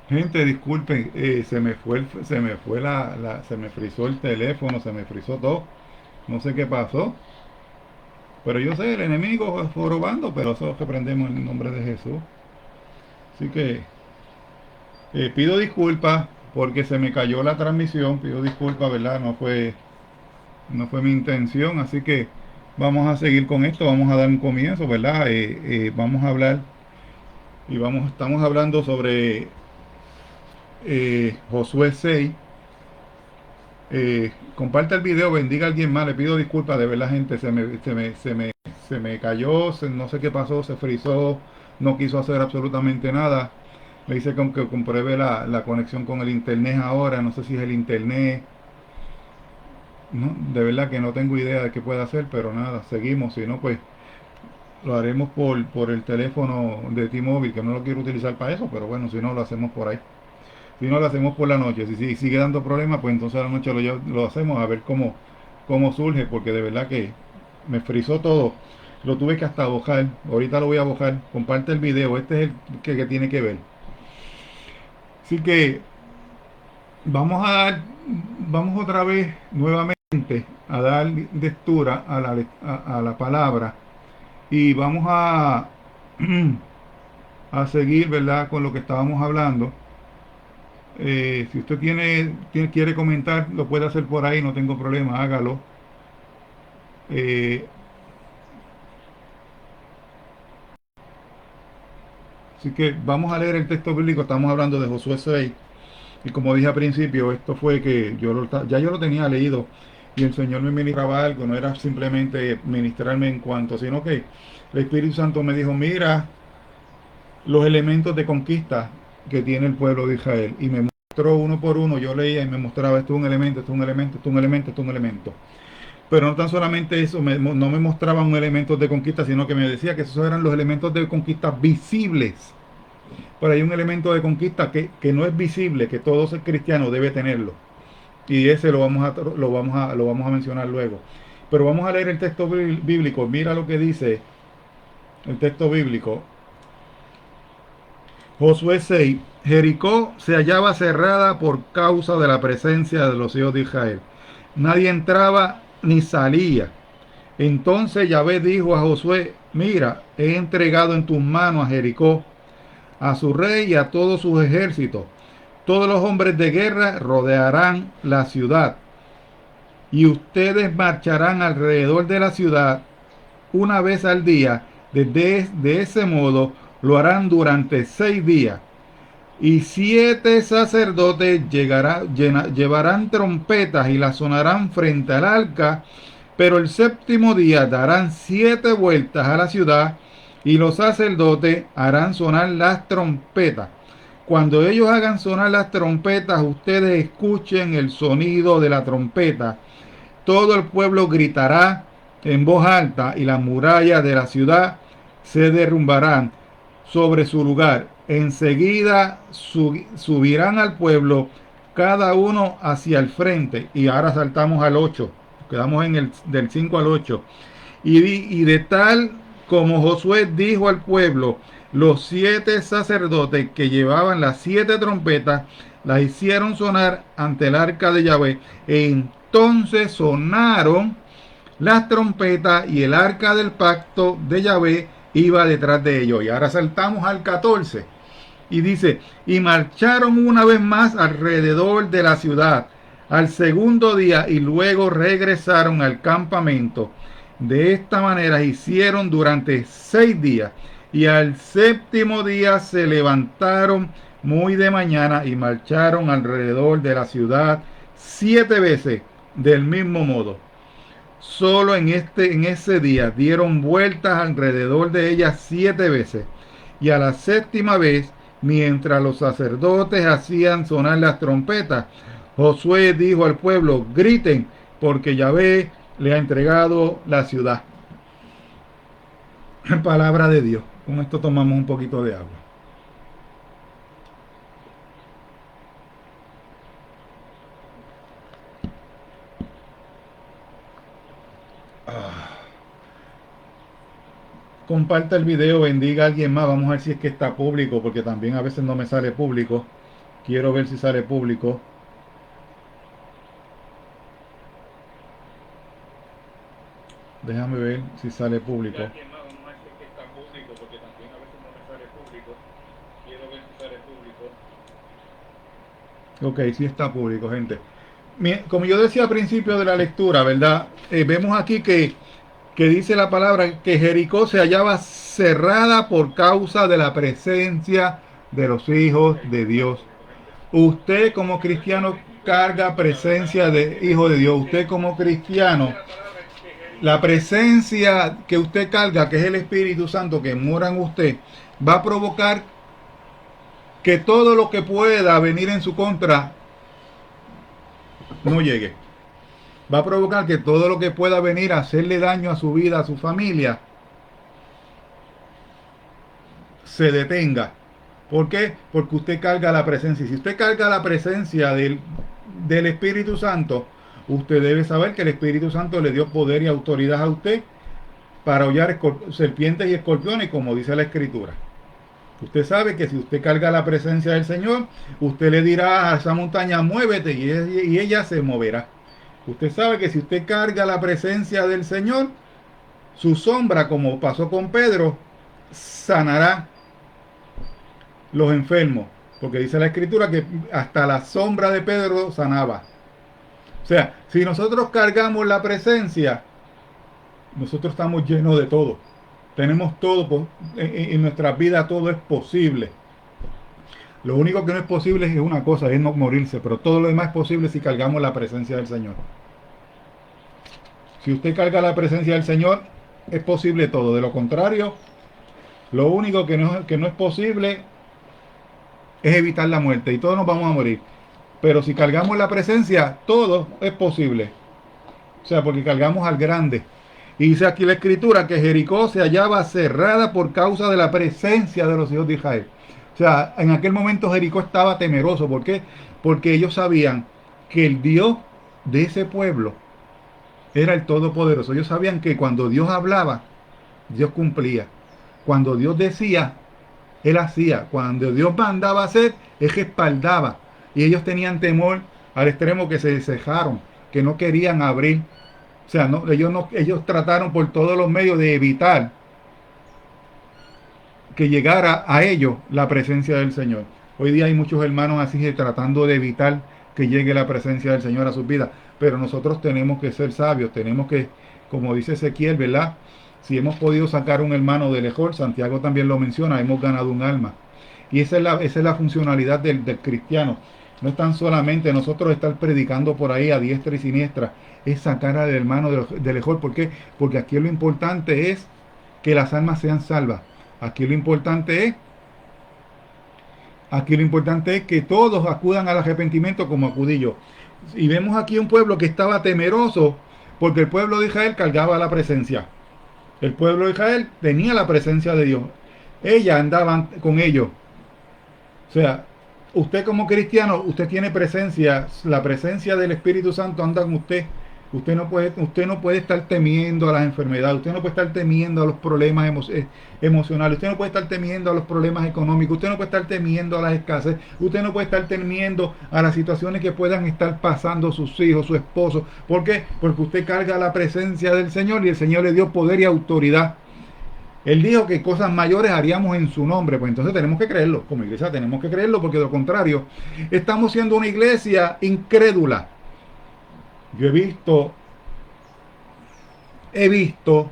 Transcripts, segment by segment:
Gente, disculpen, se me fue se me frizó el teléfono, se me frizó todo. No sé qué pasó, pero yo sé, el enemigo jorobando, pero eso reprendemos en el nombre de Jesús. Así que pido disculpas porque se me cayó la transmisión, pido disculpas, ¿verdad? No fue mi intención, así que vamos a seguir con esto, vamos a dar un comienzo, ¿verdad? Vamos a hablar estamos hablando sobre Josué 6. Comparte el video, bendiga a alguien más, le pido disculpas, de verdad, gente, se me cayó, no sé qué pasó, se frizó, no quiso hacer absolutamente nada. Me dice que compruebe la conexión con el internet ahora, no sé si es el internet, no, de verdad que no tengo idea de qué puede hacer, pero nada, seguimos, si no, pues lo haremos por el teléfono de T-Mobile, que no lo quiero utilizar para eso, pero bueno, si no, lo hacemos por ahí. Si no, lo hacemos por la noche. Si sigue dando problemas, pues entonces a la noche lo hacemos a ver cómo surge, porque de verdad que me frizó todo. Lo tuve que hasta bojar. Ahorita lo voy a bojar. Comparte el video. Este es el que tiene que ver. Así que vamos a dar, vamos otra vez nuevamente a dar lectura a la palabra y vamos a seguir, ¿verdad? Con lo que estábamos hablando. Si usted quiere comentar, lo puede hacer por ahí, no tengo problema, hágalo. Eh, Así que vamos a leer el texto bíblico, estamos hablando de Josué 6. Y como dije al principio, esto fue que ya yo lo tenía leído y el Señor me ministraba algo, no era simplemente ministrarme en cuanto, sino que el Espíritu Santo me dijo, mira los elementos de conquista que tiene el pueblo de Israel. Y me mostró uno por uno, yo leía y me mostraba, esto es un elemento, esto es un elemento, esto es un elemento, esto es un elemento. Pero no tan solamente eso, no me mostraban un elemento de conquista, sino que me decía que esos eran los elementos de conquista visibles. Pero hay un elemento de conquista que no es visible, que todo ser cristiano debe tenerlo. Y ese lo vamos a mencionar luego. Pero vamos a leer el texto bíblico. Mira lo que dice el texto bíblico. Josué 6. Jericó se hallaba cerrada por causa de la presencia de los hijos de Israel. Nadie entraba ni salía. Entonces Yahvé dijo a Josué, mira, he entregado en tus manos a Jericó, a su rey y a todos sus ejércitos. Todos los hombres de guerra rodearán la ciudad y ustedes marcharán alrededor de la ciudad una vez al día. De ese modo lo harán durante 6 días. Y 7 sacerdotes llevarán trompetas y las sonarán frente al arca, pero el séptimo día darán 7 vueltas a la ciudad y los sacerdotes harán sonar las trompetas. Cuando ellos hagan sonar las trompetas, ustedes escuchen el sonido de la trompeta. Todo el pueblo gritará en voz alta y las murallas de la ciudad se derrumbarán sobre su lugar. Enseguida subirán al pueblo cada uno hacia el frente. Y ahora saltamos al 8. Quedamos en el del 5 al 8. Y de tal como Josué dijo al pueblo, los 7 sacerdotes que llevaban las 7 trompetas las hicieron sonar ante el arca de Yahvé. Entonces sonaron las trompetas y el arca del pacto de Yahvé iba detrás de ellos. Y ahora saltamos al 14. Y dice, y marcharon una vez más alrededor de la ciudad al segundo día y luego regresaron al campamento. De esta manera hicieron durante 6 días y al séptimo día se levantaron muy de mañana y marcharon alrededor de la ciudad 7 veces del mismo modo. Solo en ese día dieron vueltas alrededor de ella 7 veces. Y a la séptima vez, mientras los sacerdotes hacían sonar las trompetas, Josué dijo al pueblo, griten, porque Yahvé le ha entregado la ciudad. Palabra de Dios. Con esto tomamos un poquito de agua. Ah, comparta el video, bendiga a alguien más. Vamos a ver si es que está público, porque también a veces no me sale público. Quiero ver si sale público. Déjame ver si sale público. Alguien más, vamos a ver si es que está público, porque también a veces no me sale público. Quiero ver si sale público. Ok, sí está público, gente. Como yo decía al principio de la lectura, ¿verdad? Vemos aquí que dice la palabra que Jericó se hallaba cerrada por causa de la presencia de los hijos de Dios. Usted como cristiano carga presencia de hijo de Dios. Usted como cristiano, la presencia que usted carga, que es el Espíritu Santo que mora en usted, va a provocar que todo lo que pueda venir en su contra no llegue. Va a provocar que todo lo que pueda venir a hacerle daño a su vida, a su familia, se detenga. ¿Por qué? Porque usted carga la presencia. Y si usted carga la presencia del Espíritu Santo, usted debe saber que el Espíritu Santo le dio poder y autoridad a usted para hollar serpientes y escorpiones, como dice la Escritura. Usted sabe que si usted carga la presencia del Señor, usted le dirá a esa montaña, muévete, y ella se moverá. Usted sabe que si usted carga la presencia del Señor, su sombra, como pasó con Pedro, sanará los enfermos. Porque dice la Escritura que hasta la sombra de Pedro sanaba. O sea, si nosotros cargamos la presencia, nosotros estamos llenos de todo. Tenemos todo, en nuestra vida todo es posible. Lo único que no es posible es una cosa, es no morirse, pero todo lo demás es posible si cargamos la presencia del Señor. Si usted carga la presencia del Señor, es posible todo. De lo contrario, lo único que no es posible es evitar la muerte, y todos nos vamos a morir. Pero si cargamos la presencia, todo es posible. O sea, porque cargamos al grande. Y dice aquí la Escritura que Jericó se hallaba cerrada por causa de la presencia de los hijos de Israel. O sea, en aquel momento Jericó estaba temeroso. ¿Por qué? Porque ellos sabían que el Dios de ese pueblo era el Todopoderoso. Ellos sabían que cuando Dios hablaba, Dios cumplía. Cuando Dios decía, Él hacía. Cuando Dios mandaba hacer, Él respaldaba. Y ellos tenían temor al extremo que se cejaron, que no querían abrir. O sea, ellos trataron por todos los medios de evitar que llegara a ellos la presencia del Señor. Hoy día hay muchos hermanos así tratando de evitar que llegue la presencia del Señor a sus vidas. Pero nosotros tenemos que ser sabios, tenemos que, como dice Ezequiel, ¿verdad? Si hemos podido sacar un hermano de lejos, Santiago también lo menciona, hemos ganado un alma. Y esa es la funcionalidad del cristiano. No es tan solamente nosotros estar predicando por ahí a diestra y siniestra, es sacar al hermano de lejos. ¿Por qué? Porque aquí lo importante es que las almas sean salvas. Aquí lo importante es que todos acudan al arrepentimiento como acudí yo. Y vemos aquí un pueblo que estaba temeroso porque el pueblo de Israel cargaba la presencia. El pueblo de Israel tenía la presencia de Dios. Ella andaba con ellos. O sea, usted como cristiano, usted tiene presencia, la presencia del Espíritu Santo anda con usted. Usted no puede estar temiendo a las enfermedades, usted no puede estar temiendo a los problemas emocionales, usted no puede estar temiendo a los problemas económicos, usted no puede estar temiendo a las escasez, usted no puede estar temiendo a las situaciones que puedan estar pasando sus hijos, su esposo. ¿Por qué? Porque usted carga la presencia del Señor y el Señor le dio poder y autoridad. Él dijo que cosas mayores haríamos en su nombre. Pues entonces tenemos que creerlo. Como iglesia tenemos que creerlo, porque de lo contrario estamos siendo una iglesia incrédula. Yo he visto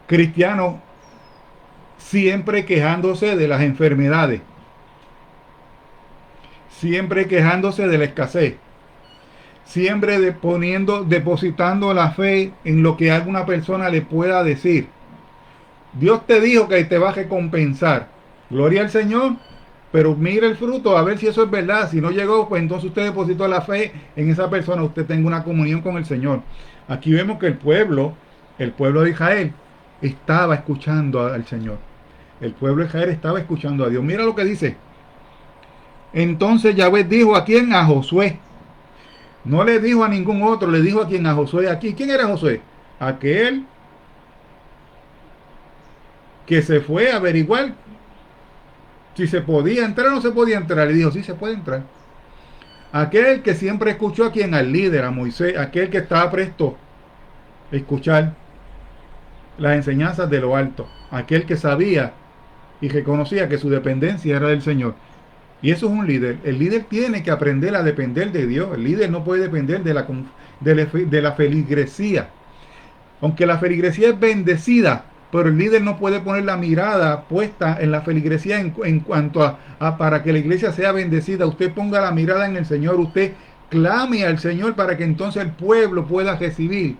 cristianos siempre quejándose de las enfermedades, siempre quejándose de la escasez, siempre depositando la fe en lo que alguna persona le pueda decir. Dios te dijo que te va a recompensar. Gloria al Señor. Pero mire el fruto, a ver si eso es verdad. Si no llegó, pues entonces usted depositó la fe en esa persona. Usted tenga una comunión con el Señor. Aquí vemos que el pueblo de Israel, estaba escuchando al Señor. El pueblo de Israel estaba escuchando a Dios. Mira lo que dice. Entonces Yahvé dijo, ¿a quién? A Josué: No le dijo a ningún otro, le dijo a quien, a Josué aquí. ¿Quién era Josué? Aquel que se fue a averiguar si se podía entrar o no se podía entrar. Le dijo, sí se puede entrar. Aquel que siempre escuchó a quien, al líder, a Moisés, aquel que estaba presto a escuchar las enseñanzas de lo alto, aquel que sabía y reconocía que su dependencia era del Señor. Y eso es un líder. El líder tiene que aprender a depender de Dios. El líder no puede depender de la feligresía. Aunque la feligresía es bendecida, pero el líder no puede poner la mirada puesta en la feligresía en cuanto para que la iglesia sea bendecida. Usted ponga la mirada en el Señor, usted clame al Señor para que entonces el pueblo pueda recibir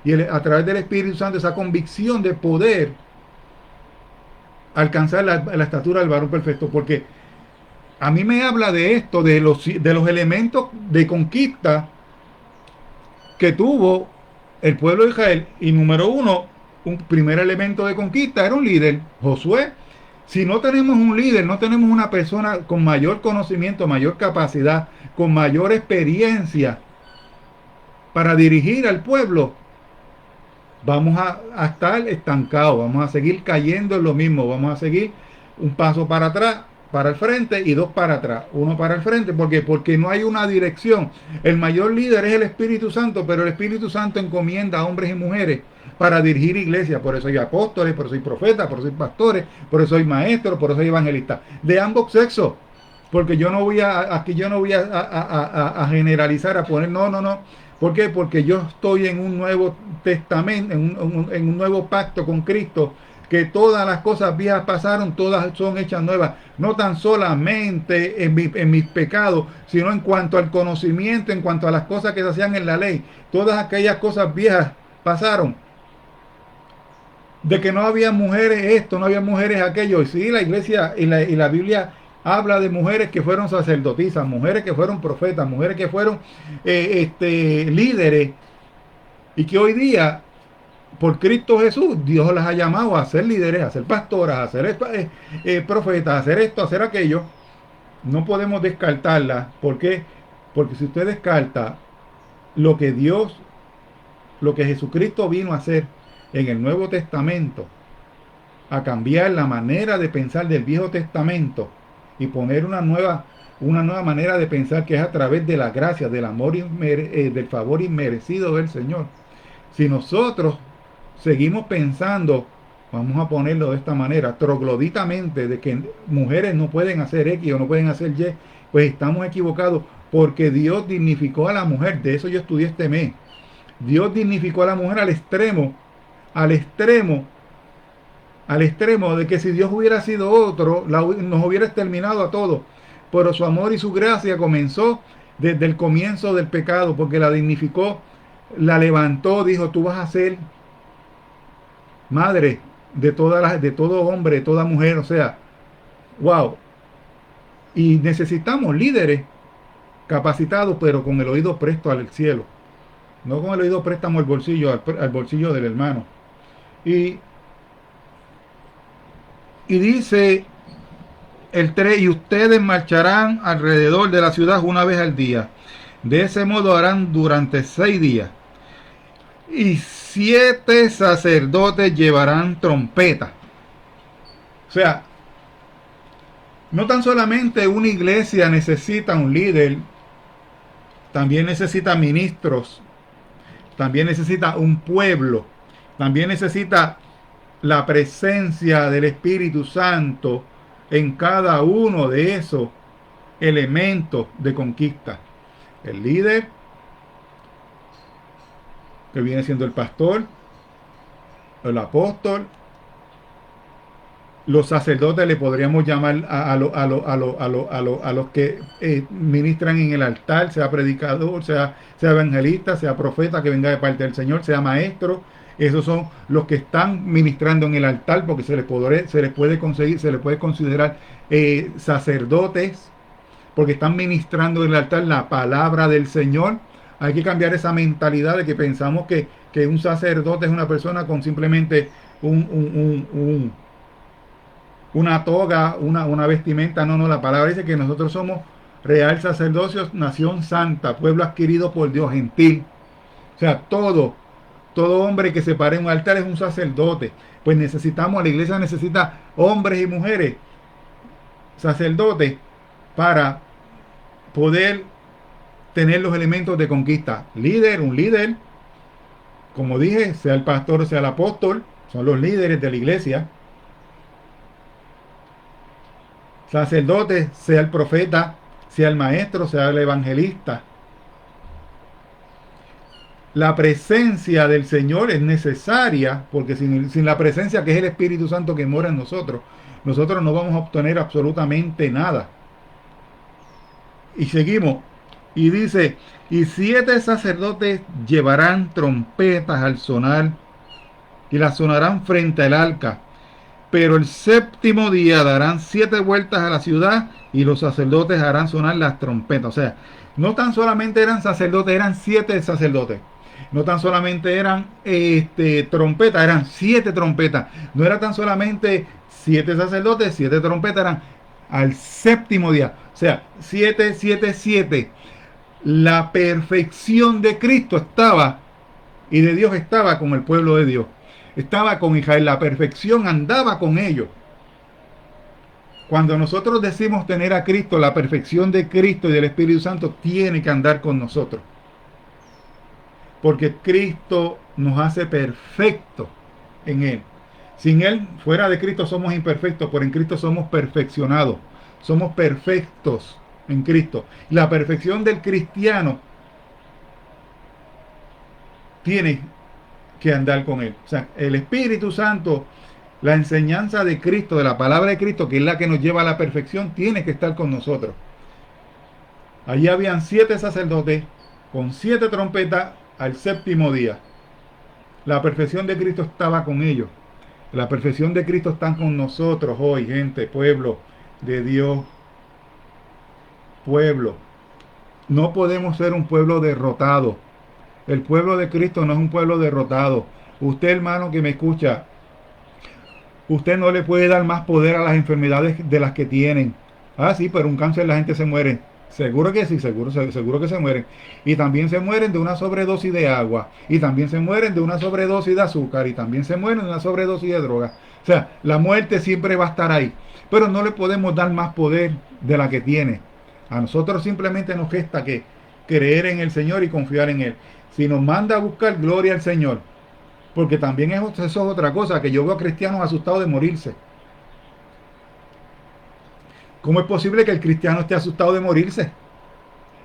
y a través del Espíritu Santo esa convicción de poder alcanzar la estatura del varón perfecto. Porque a mí me habla de esto, de los elementos de conquista que tuvo el pueblo de Israel. Y número uno, un primer elemento de conquista era un líder, Josué. Si no tenemos un líder, no tenemos una persona con mayor conocimiento, mayor capacidad, con mayor experiencia para dirigir al pueblo, vamos a estar estancados, vamos a seguir cayendo en lo mismo, vamos a seguir un paso para atrás, para el frente y dos para atrás, uno para el frente. ¿Por qué? Porque no hay una dirección. El mayor líder es el Espíritu Santo, pero el Espíritu Santo encomienda a hombres y mujeres para dirigir iglesias. Por eso hay apóstoles, por eso hay profetas, por eso hay pastores, por eso hay maestros, por eso hay evangelistas, de ambos sexos. Porque yo no voy aquí yo no voy a generalizar, a poner, no, no, no. ¿Por qué? Porque yo estoy en un nuevo testamento, en un nuevo pacto con Cristo, que todas las cosas viejas pasaron, todas son hechas nuevas, no tan solamente en mis pecados, sino en cuanto al conocimiento, en cuanto a las cosas que se hacían en la ley. Todas aquellas cosas viejas pasaron. De que no había mujeres esto, no había mujeres aquello. Y sí, la iglesia y la Biblia habla de mujeres que fueron sacerdotisas, mujeres que fueron profetas, mujeres que fueron líderes, y que hoy día, por Cristo Jesús, Dios las ha llamado a ser líderes, a ser pastoras, a ser profetas, a hacer esto, a hacer aquello. No podemos descartarlas. ¿Por qué? Porque si usted descarta lo que Dios, lo que Jesucristo vino a hacer en el Nuevo Testamento, a cambiar la manera de pensar del Viejo Testamento y poner una nueva manera de pensar, que es a través de la gracia, del amor, del favor inmerecido del Señor. Si nosotros seguimos pensando, vamos a ponerlo de esta manera, trogloditamente, de que mujeres no pueden hacer X o no pueden hacer Y, pues estamos equivocados, porque Dios dignificó a la mujer. De eso yo estudié este mes. Dios dignificó a la mujer al extremo, al extremo, al extremo de que si Dios hubiera sido otro, nos hubiera exterminado a todos. Pero su amor y su gracia comenzó desde el comienzo del pecado, porque la dignificó, la levantó, dijo, tú vas a ser madre de todo hombre, de toda mujer. O sea, wow. Y necesitamos líderes capacitados, pero con el oído presto al cielo, no con el oído préstamo al bolsillo del hermano. Y dice el 3, y ustedes marcharán alrededor de la ciudad una vez al día. De ese modo harán durante 6 días. Y 7 sacerdotes llevarán trompeta. O sea, no tan solamente una iglesia necesita un líder, también necesita ministros, también necesita un pueblo, también necesita la presencia del Espíritu Santo en cada uno de esos elementos de conquista. El líder, que viene siendo el pastor, el apóstol, los sacerdotes le podríamos llamar a los que ministran en el altar, sea predicador, sea evangelista, sea profeta que venga de parte del Señor, sea maestro. Esos son los que están ministrando en el altar, porque se les puede considerar sacerdotes, porque están ministrando en el altar la palabra del Señor. Hay que cambiar esa mentalidad de que pensamos que un sacerdote es una persona con simplemente una toga, una vestimenta. No, no, la palabra dice que nosotros somos real sacerdocio, nación santa, pueblo adquirido por Dios, gentil. O sea, todo hombre que se pare en un altar es un sacerdote. Pues necesitamos, la iglesia necesita hombres y mujeres, sacerdotes, para poder tener los elementos de conquista. Un líder, como dije, sea el pastor, sea el apóstol, son los líderes de la iglesia. Sacerdote, sea el profeta, sea el maestro, sea el evangelista. La presencia del Señor es necesaria, porque sin la presencia que es el Espíritu Santo que mora en nosotros, nosotros no vamos a obtener absolutamente nada. Y seguimos. Y dice, y 7 sacerdotes llevarán trompetas al sonar, y las sonarán frente al arca. Pero el séptimo día darán 7 vueltas a la ciudad, y los sacerdotes harán sonar las trompetas. O sea, no tan solamente eran sacerdotes, eran 7 sacerdotes. No tan solamente eran trompetas, eran 7 trompetas. No era tan solamente 7 sacerdotes, 7 trompetas, eran al séptimo día. O sea, 7, 7, 7. La perfección de Cristo estaba y de Dios estaba con el pueblo de Dios. Estaba con Israel. La perfección andaba con ellos. Cuando nosotros decimos tener a Cristo, la perfección de Cristo y del Espíritu Santo tiene que andar con nosotros. Porque Cristo nos hace perfectos en Él. Sin Él, fuera de Cristo somos imperfectos, pero en Cristo somos perfeccionados. Somos perfectos en Cristo. La perfección del cristiano tiene que andar con Él. O sea, el Espíritu Santo, la enseñanza de Cristo, de la palabra de Cristo, que es la que nos lleva a la perfección, tiene que estar con nosotros. Allí habían 7 sacerdotes con 7 trompetas al séptimo día. La perfección de Cristo estaba con ellos. La perfección de Cristo está con nosotros hoy, gente, pueblo de Dios. Pueblo. No podemos ser un pueblo derrotado. El pueblo de Cristo no es un pueblo derrotado. Usted, hermano, que me escucha, usted no le puede dar más poder a las enfermedades de las que tienen. Ah, sí, pero un cáncer la gente se muere. Seguro que sí, seguro que se mueren. Y también se mueren de una sobredosis de agua. Y también se mueren de una sobredosis de azúcar. Y también se mueren de una sobredosis de droga. O sea, la muerte siempre va a estar ahí. Pero no le podemos dar más poder de la que tiene. A nosotros simplemente nos resta que creer en el Señor y confiar en Él. Si nos manda a buscar, gloria al Señor. Porque también eso es otra cosa, que yo veo a cristianos asustados de morirse. ¿Cómo es posible que el cristiano esté asustado de morirse?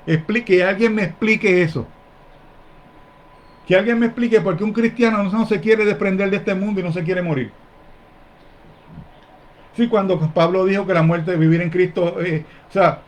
Que alguien me explique eso. Que alguien me explique por qué un cristiano no se quiere desprender de este mundo y no se quiere morir. Sí, cuando Pablo dijo que la muerte de vivir en Cristo, o sea,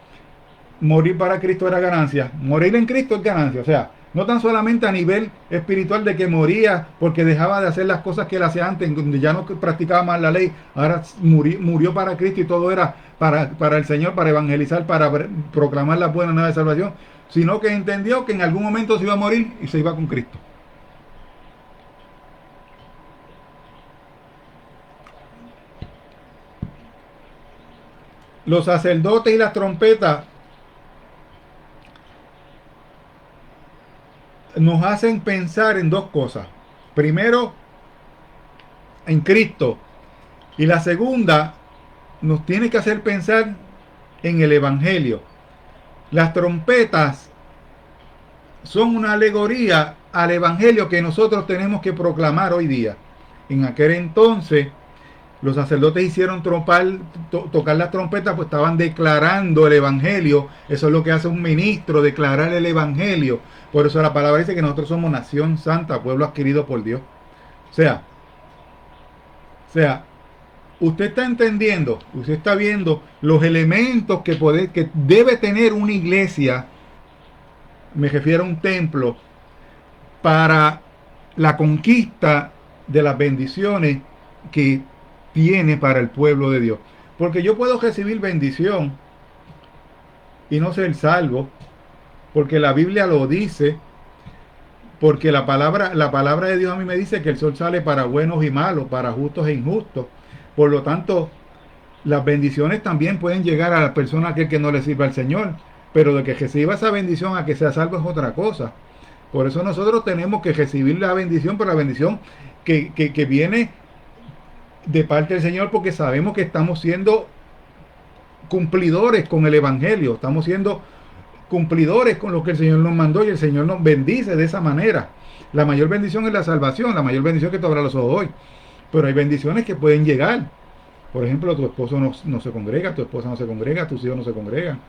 morir para Cristo era ganancia. Morir en Cristo es ganancia. O sea, no tan solamente a nivel espiritual de que moría porque dejaba de hacer las cosas que él hacía antes, donde ya no practicaba más la ley, ahora murió para Cristo y todo era para el Señor, para evangelizar, para proclamar la buena nueva de salvación, sino que entendió que en algún momento se iba a morir y se iba con Cristo. Los sacerdotes y las trompetas nos hacen pensar en 2 cosas. Primero, en Cristo. Y la segunda, nos tiene que hacer pensar en el Evangelio. Las trompetas son una alegoría al Evangelio que nosotros tenemos que proclamar hoy día. En aquel entonces, los sacerdotes hicieron tocar las trompetas, pues estaban declarando el Evangelio. Eso es lo que hace un ministro, declarar el Evangelio. Por eso la palabra dice que nosotros somos nación santa, pueblo adquirido por Dios. O sea, usted está entendiendo, usted está viendo los elementos que debe tener una iglesia, me refiero a un templo, para la conquista de las bendiciones que tiene para el pueblo de Dios. Porque yo puedo recibir bendición y no ser salvo, porque la Biblia lo dice, porque la palabra de Dios a mí me dice que el sol sale para buenos y malos, para justos e injustos. Por lo tanto, las bendiciones también pueden llegar a la persona que no le sirva al Señor. pero de que reciba esa bendición a que sea salvo es otra cosa. Por eso nosotros tenemos que recibir la bendición, pero la bendición que viene de parte del Señor, porque sabemos que estamos siendo cumplidores con el Evangelio, estamos siendo cumplidores con lo que el Señor nos mandó y el Señor nos bendice de esa manera. La mayor bendición es la salvación, la mayor bendición es que te abra los ojos hoy. Pero hay bendiciones que pueden llegar. Por ejemplo, tu esposo no se congrega, tu esposa no se congrega, tus hijos no se congregan.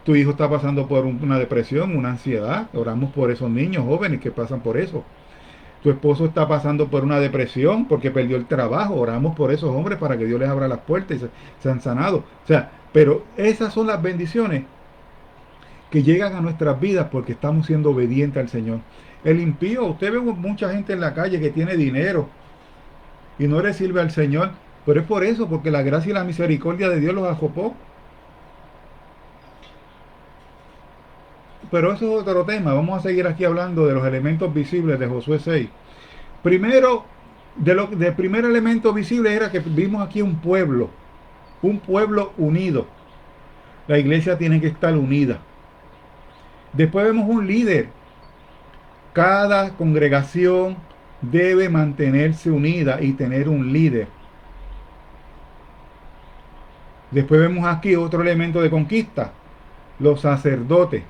Tu hijo está pasando por una depresión, una ansiedad. Oramos por esos niños jóvenes que pasan por eso. Tu esposo está pasando por una depresión porque perdió el trabajo. Oramos por esos hombres para que Dios les abra las puertas y sean sanados. O sea, pero esas son las bendiciones que llegan a nuestras vidas porque estamos siendo obedientes al Señor. El impío, usted ve mucha gente en la calle que tiene dinero y no le sirve al Señor, pero es por eso, porque la gracia y la misericordia de Dios los acopó. Pero eso es otro tema. Vamos a seguir aquí hablando de los elementos visibles de Josué 6. Primero, del primer elemento visible era que vimos aquí un pueblo unido. La iglesia tiene que estar unida. Después vemos un líder. Cada congregación debe mantenerse unida y tener un líder. Después vemos aquí otro elemento de conquista, los sacerdotes.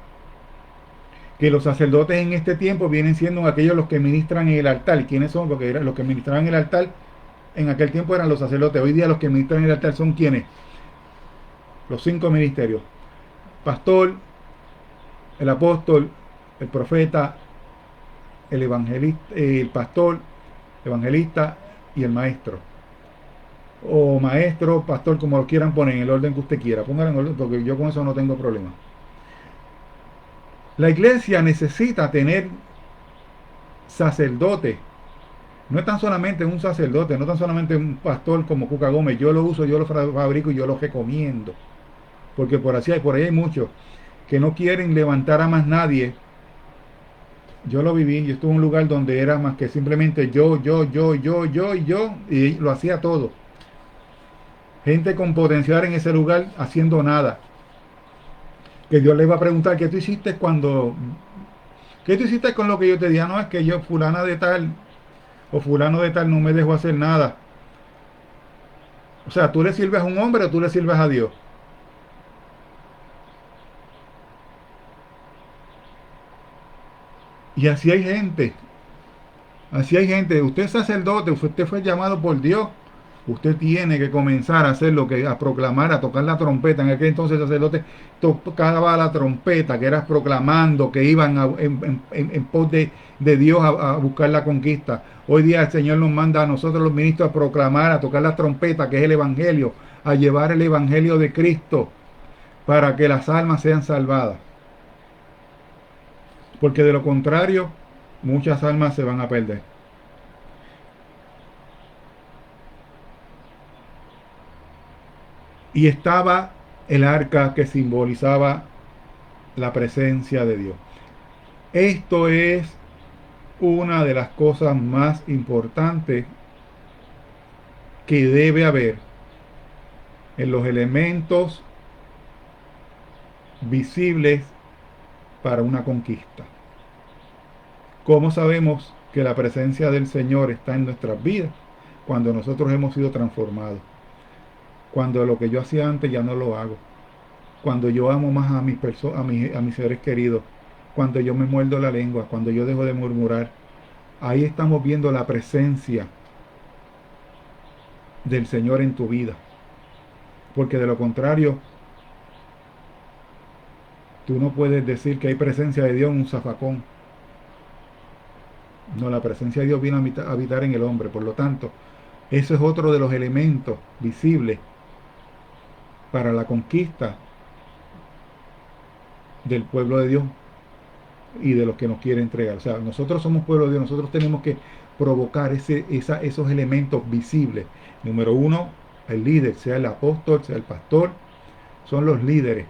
Que los sacerdotes en este tiempo vienen siendo aquellos los que ministran en el altar. ¿Y quiénes son? Porque los que ministraban en el altar en aquel tiempo eran los sacerdotes. Hoy día los que ministran en el altar son ¿quiénes? Los 5 ministerios. Pastor, el apóstol, el profeta, el evangelista, el pastor, evangelista y el maestro. O maestro, pastor, como lo quieran poner, en el orden que usted quiera. Pónganlo en orden porque yo con eso no tengo problema. La iglesia necesita tener sacerdotes. No es tan solamente un sacerdote, no tan solamente un pastor como Cuca Gómez. Yo lo uso, yo lo fabrico y yo lo recomiendo. Porque por ahí hay muchos que no quieren levantar a más nadie. Yo lo viví, yo estuve en un lugar donde era más que simplemente yo, y lo hacía todo. Gente con potencial en ese lugar haciendo nada. Que Dios les va a preguntar, ¿qué tú hiciste qué tú hiciste con lo que yo te dije? No, es que yo, fulana de tal, o fulano de tal no me dejó hacer nada. O sea, ¿tú le sirves a un hombre o tú le sirves a Dios? Y así hay gente, usted es sacerdote, usted fue llamado por Dios, usted tiene que comenzar a hacer a proclamar, a tocar la trompeta. En aquel entonces el sacerdote tocaba la trompeta, que era proclamando que iban en pos de Dios a buscar la conquista. Hoy día el Señor nos manda a nosotros los ministros a proclamar, a tocar la trompeta, que es el Evangelio, a llevar el Evangelio de Cristo para que las almas sean salvadas. Porque de lo contrario, muchas almas se van a perder. Y estaba el arca que simbolizaba la presencia de Dios. Esto es una de las cosas más importantes que debe haber en los elementos visibles para una conquista. ¿Cómo sabemos que la presencia del Señor está en nuestras vidas? Cuando nosotros hemos sido transformados. Cuando lo que yo hacía antes ya no lo hago. Cuando yo amo más a mis seres queridos. Cuando yo me muerdo la lengua. Cuando yo dejo de murmurar. Ahí estamos viendo la presencia del Señor en tu vida. Porque de lo contrario, tú no puedes decir que hay presencia de Dios en un zafacón. No, la presencia de Dios viene a habitar en el hombre. Por lo tanto, eso es otro de los elementos visibles para la conquista del pueblo de Dios y de los que nos quiere entregar. O sea, nosotros somos pueblo de Dios, nosotros tenemos que provocar esos elementos visibles. Número uno, el líder, sea el apóstol, sea el pastor, son los líderes.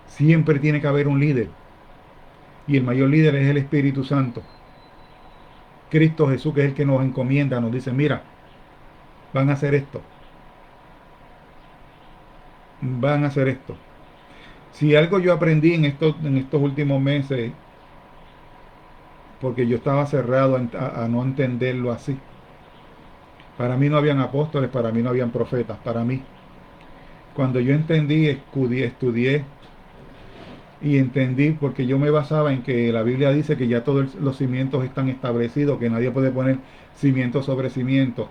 Siempre tiene que haber un líder. Y el mayor líder es el Espíritu Santo. Cristo Jesús, que es el que nos encomienda, nos dice, mira, van a hacer esto. Van a hacer esto. Si algo yo aprendí en estos últimos meses, porque yo estaba cerrado a no entenderlo así. Para mí no habían apóstoles, para mí no habían profetas, para mí. Cuando yo entendí, estudié y entendí, porque yo me basaba en que la Biblia dice que ya todos los cimientos están establecidos, que nadie puede poner cimiento sobre cimiento,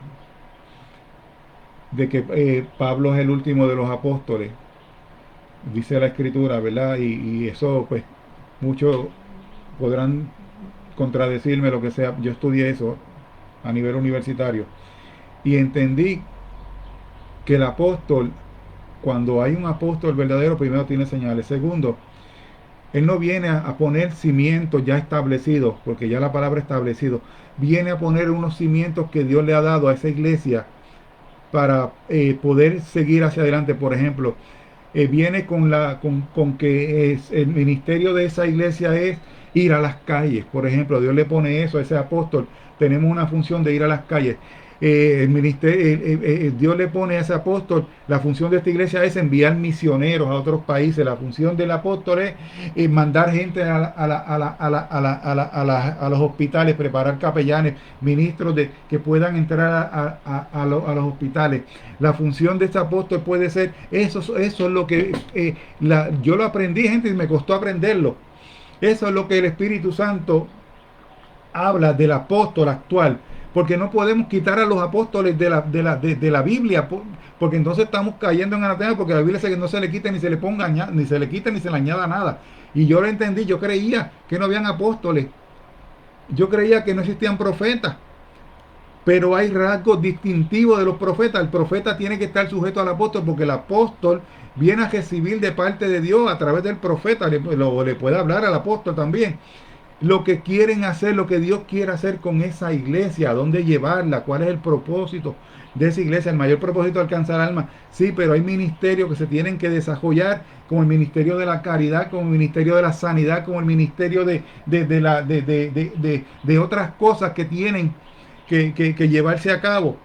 de que Pablo es el último de los apóstoles, dice la escritura, ¿verdad? Y eso, pues, muchos podrán contradecirme, lo que sea. Yo estudié eso a nivel universitario y entendí que el apóstol, cuando hay un apóstol verdadero, primero tiene señales. Segundo, él no viene a poner cimientos ya establecidos, porque ya la palabra establecido, viene a poner unos cimientos que Dios le ha dado a esa iglesia para poder seguir hacia adelante. Por ejemplo, viene con que el ministerio de esa iglesia es ir a las calles. Por ejemplo, Dios le pone eso a ese apóstol. Tenemos una función de ir a las calles. El ministerio, Dios le pone a ese apóstol, la función de esta iglesia es enviar misioneros a otros países. La función del apóstol es mandar gente a los hospitales, preparar capellanes, ministros que puedan entrar a los hospitales. La función de este apóstol puede ser, eso es lo que yo lo aprendí, gente, y me costó aprenderlo. Eso es lo que el Espíritu Santo habla del apóstol actual, porque no podemos quitar a los apóstoles de la Biblia, porque entonces estamos cayendo en anatema, porque la Biblia dice que no se le quite ni se le ponga, ni se le quite ni se le añada nada. Y yo lo entendí, yo creía que no habían apóstoles, yo creía que no existían profetas, pero hay rasgos distintivos de los profetas. El profeta tiene que estar sujeto al apóstol, porque el apóstol viene a recibir de parte de Dios a través del profeta, le puede hablar al apóstol también lo que quieren hacer, lo que Dios quiere hacer con esa iglesia, a dónde llevarla, cuál es el propósito de esa iglesia. El mayor propósito es alcanzar almas, sí, pero hay ministerios que se tienen que desarrollar, como el ministerio de la caridad, como el ministerio de la sanidad, como el ministerio de otras cosas que tienen que llevarse a cabo.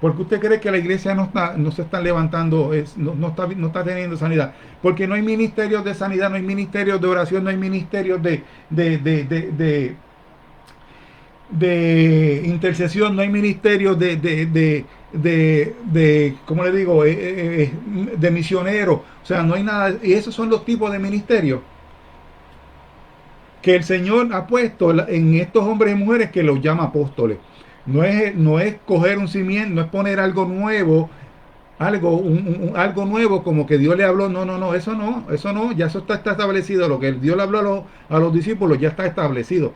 Porque usted cree que la iglesia no se está levantando, no está teniendo sanidad. Porque no hay ministerios de sanidad, no hay ministerios de oración, no hay ministerios de intercesión, no hay ministerios ¿cómo le digo? De misioneros. O sea, no hay nada. Y esos son los tipos de ministerios que el Señor ha puesto en estos hombres y mujeres que los llama apóstoles. No es coger un cimiento, no es poner algo nuevo, algo nuevo como que Dios le habló. No, eso no, ya eso está establecido. Lo que Dios le habló a los discípulos ya está establecido.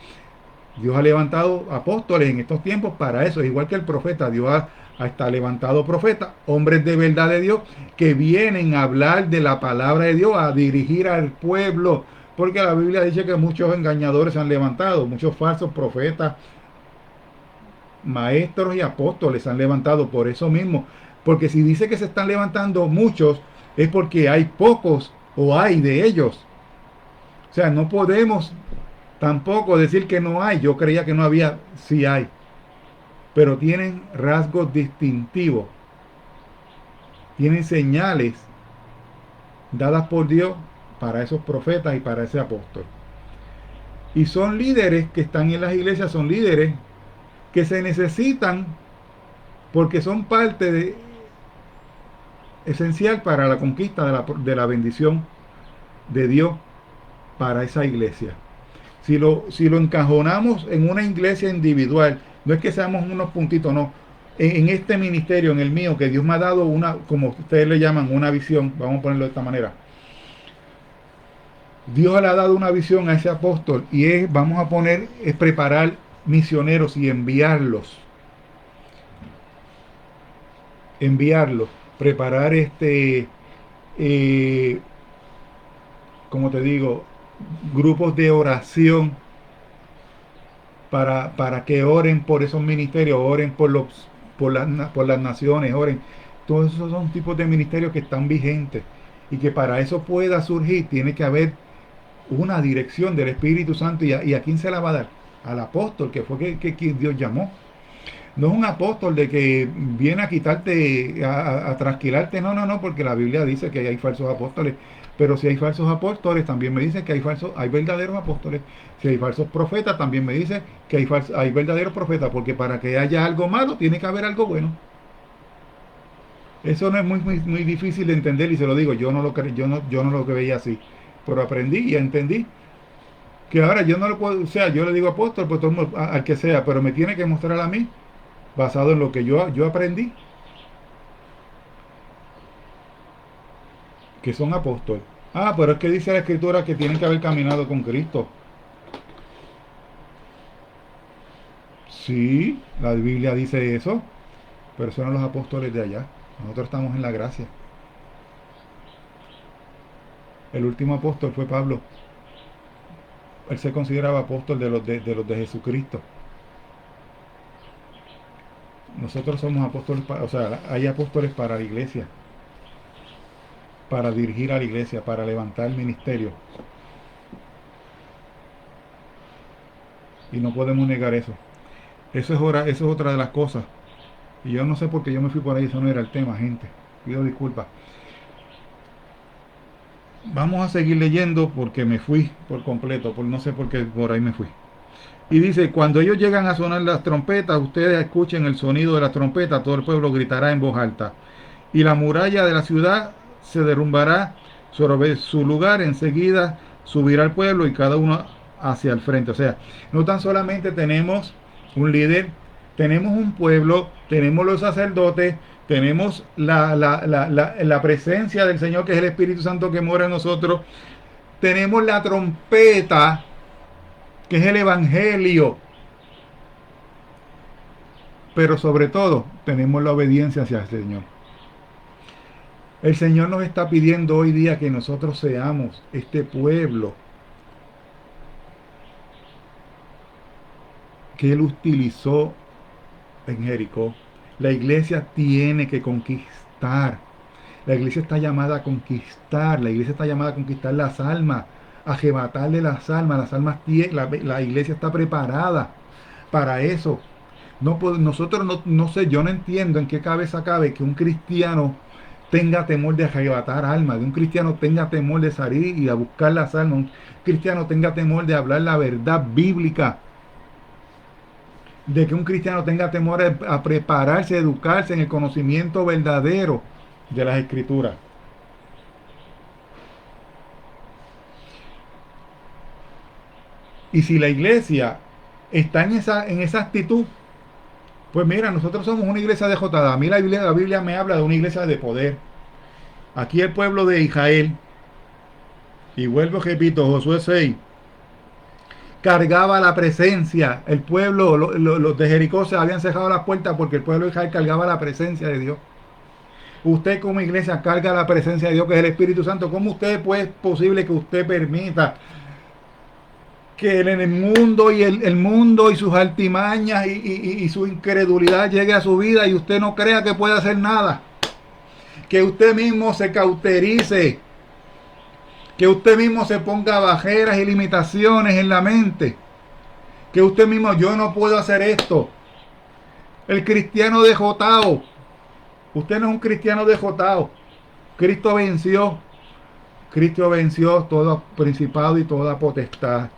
Dios ha levantado apóstoles en estos tiempos para eso, es igual que el profeta. Dios ha levantado profetas, hombres de verdad de Dios, que vienen a hablar de la palabra de Dios, a dirigir al pueblo, porque la Biblia dice que muchos engañadores se han levantado, muchos falsos profetas, maestros y apóstoles se han levantado por eso mismo. Porque si dice que se están levantando muchos, es porque hay pocos o hay de ellos. O sea, no podemos tampoco decir que no hay. Yo creía que no había, sí hay. Pero tienen rasgos distintivos. Tienen señales dadas por Dios para esos profetas y para ese apóstol. Y son líderes que están en las iglesias, son líderes que se necesitan porque son parte esencial para la conquista de la bendición de Dios para esa iglesia. Si lo encajonamos en una iglesia individual, no es que seamos unos puntitos, no. En este ministerio, en el mío, que Dios me ha dado una, como ustedes le llaman, una visión, vamos a ponerlo de esta manera. Dios le ha dado una visión a ese apóstol y es preparar misioneros y enviarlos, preparar como te digo, grupos de oración para que oren por esos ministerios, oren por las naciones, oren. Todos esos son tipos de ministerios que están vigentes y que para eso pueda surgir tiene que haber una dirección del Espíritu Santo. ¿Y a quién se la va a dar? Al apóstol, que fue que Dios llamó. No es un apóstol de que viene a quitarte, a trasquilarte. No, no, no, porque la Biblia dice que hay falsos apóstoles. Pero si hay falsos apóstoles, también me dice que hay verdaderos apóstoles. Si hay falsos profetas, también me dice que hay verdaderos profetas. Porque para que haya algo malo, tiene que haber algo bueno. Eso no es muy difícil de entender y se lo digo, yo no lo que veía así. Pero aprendí y entendí que ahora yo no lo puedo, o sea, yo le digo apóstol, pues al que sea, pero me tiene que mostrar a mí, basado en lo que yo aprendí, que son apóstoles. Ah, pero es que dice la escritura que tienen que haber caminado con Cristo. Sí, la Biblia dice eso, pero son los apóstoles de allá. Nosotros estamos en la gracia. El último apóstol fue Pablo. Él se consideraba apóstol de los de Jesucristo. Nosotros somos apóstoles, o sea, hay apóstoles para la iglesia, para dirigir a la iglesia, para levantar el ministerio. Y no podemos negar eso. Eso es otra de las cosas. Y yo no sé por qué yo me fui por ahí, eso no era el tema, gente. Pido disculpas. Vamos a seguir leyendo porque me fui por completo, no sé por qué por ahí me fui. Y dice, cuando ellos llegan a sonar las trompetas, ustedes escuchen el sonido de las trompetas, todo el pueblo gritará en voz alta. Y la muralla de la ciudad se derrumbará sobre su lugar, enseguida subirá el pueblo y cada uno hacia el frente. O sea, no tan solamente tenemos un líder, tenemos un pueblo, tenemos los sacerdotes, tenemos la presencia del Señor, que es el Espíritu Santo que mora en nosotros, tenemos la trompeta, que es el Evangelio, pero sobre todo tenemos la obediencia hacia el Señor. El Señor nos está pidiendo hoy día que nosotros seamos este pueblo que Él utilizó en Jericó. La iglesia tiene que conquistar. La iglesia está llamada a conquistar. La iglesia está llamada a conquistar las almas, a arrebatarle las almas. La iglesia está preparada para eso. Nosotros no sé, yo no entiendo en qué cabeza cabe que un cristiano tenga temor de arrebatar almas, de un cristiano tenga temor de salir y a buscar las almas, un cristiano tenga temor de hablar la verdad bíblica, de que un cristiano tenga temor a prepararse, a educarse en el conocimiento verdadero de las escrituras. Y si la iglesia está en esa actitud, pues mira, nosotros somos una iglesia dejotada. A mí la Biblia me habla de una iglesia de poder. Aquí el pueblo de Israel, y vuelvo, repito, Josué 6, cargaba la presencia. El pueblo, los de Jericó se habían cerrado las puertas porque el pueblo de Israel cargaba la presencia de Dios. Usted como iglesia carga la presencia de Dios, que es el Espíritu Santo. ¿Cómo usted es posible que usted permita que en el mundo el mundo y sus altimañas y su incredulidad llegue a su vida y usted no crea que puede hacer nada? Que usted mismo se cauterice, que usted mismo se ponga barreras y limitaciones en la mente, que usted mismo, yo no puedo hacer esto. El cristiano dejotado, usted no es un cristiano dejotado. Cristo venció todo principado y toda potestad.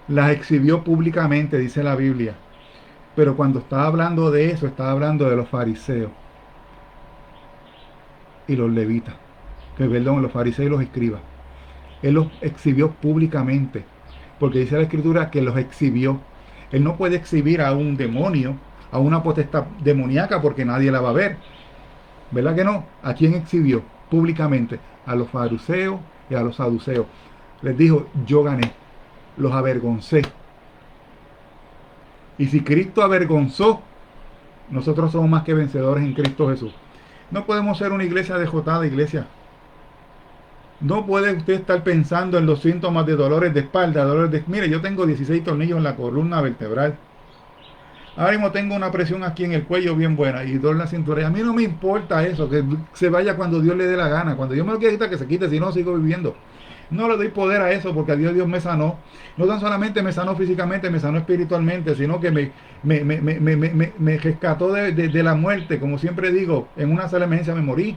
Las exhibió públicamente, dice la Biblia. Pero cuando estaba hablando de eso, estaba hablando de los fariseos y los levitas, los fariseos y los escribas. Él los exhibió públicamente, porque dice la escritura que los exhibió. Él no puede exhibir a un demonio, a una potestad demoníaca, porque nadie la va a ver. ¿Verdad que no? ¿A quién exhibió públicamente? A los fariseos y a los saduceos. Les dijo, yo gané, los avergoncé. Y si Cristo avergonzó, nosotros somos más que vencedores en Cristo Jesús. No podemos ser una iglesia dejotada, iglesia. No puede usted estar pensando en los síntomas de dolores de espalda, Mire, yo tengo 16 tornillos en la columna vertebral. Ahora mismo tengo una presión aquí en el cuello bien buena y dolor en la cintura. Y a mí no me importa eso, que se vaya cuando Dios le dé la gana. Cuando Dios me lo quiera quitar, que se quite, si no, sigo viviendo. No le doy poder a eso porque a Dios me sanó. No tan solamente me sanó físicamente, me sanó espiritualmente, sino que me rescató de la muerte. Como siempre digo, en una sola emergencia me morí.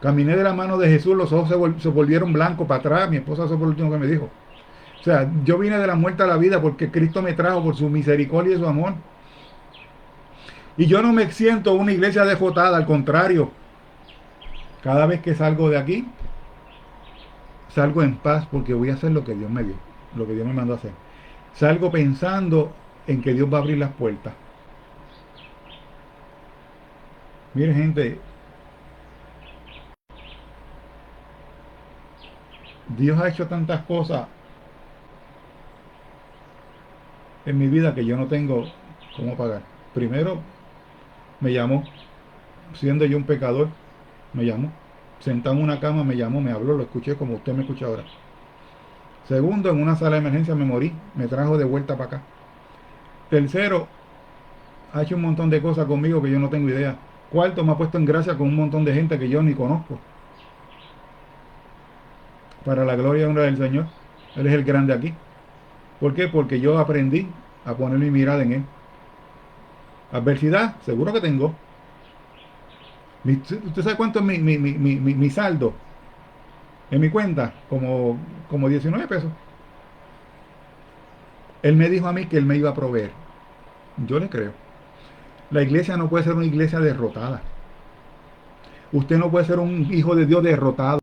Caminé de la mano de Jesús, los ojos se volvieron blancos para atrás. Mi esposa, eso fue lo último que me dijo. O sea, yo vine de la muerte a la vida porque Cristo me trajo por su misericordia y su amor. Y yo no me siento una iglesia derrotada, al contrario. Cada vez que salgo de aquí, salgo en paz porque voy a hacer lo que Dios me dio, lo que Dios me mandó a hacer. Salgo pensando en que Dios va a abrir las puertas. Mire, gente, Dios ha hecho tantas cosas en mi vida que yo no tengo cómo pagar. Primero, me llamó, siendo yo un pecador, me llamó. Sentado en una cama me llamó, me habló, lo escuché como usted me escucha ahora. Segundo, en una sala de emergencia me morí, me trajo de vuelta para acá. Tercero, ha hecho un montón de cosas conmigo que yo no tengo idea. Cuarto, me ha puesto en gracia con un montón de gente que yo ni conozco. Para la gloria y honra del Señor. Él es el grande aquí. ¿Por qué? Porque yo aprendí a poner mi mirada en Él. Adversidad, seguro que tengo. ¿Usted sabe cuánto es mi saldo en mi cuenta? Como 19 pesos. Él me dijo a mí que Él me iba a proveer. Yo le creo. La iglesia no puede ser una iglesia derrotada. Usted no puede ser un hijo de Dios derrotado.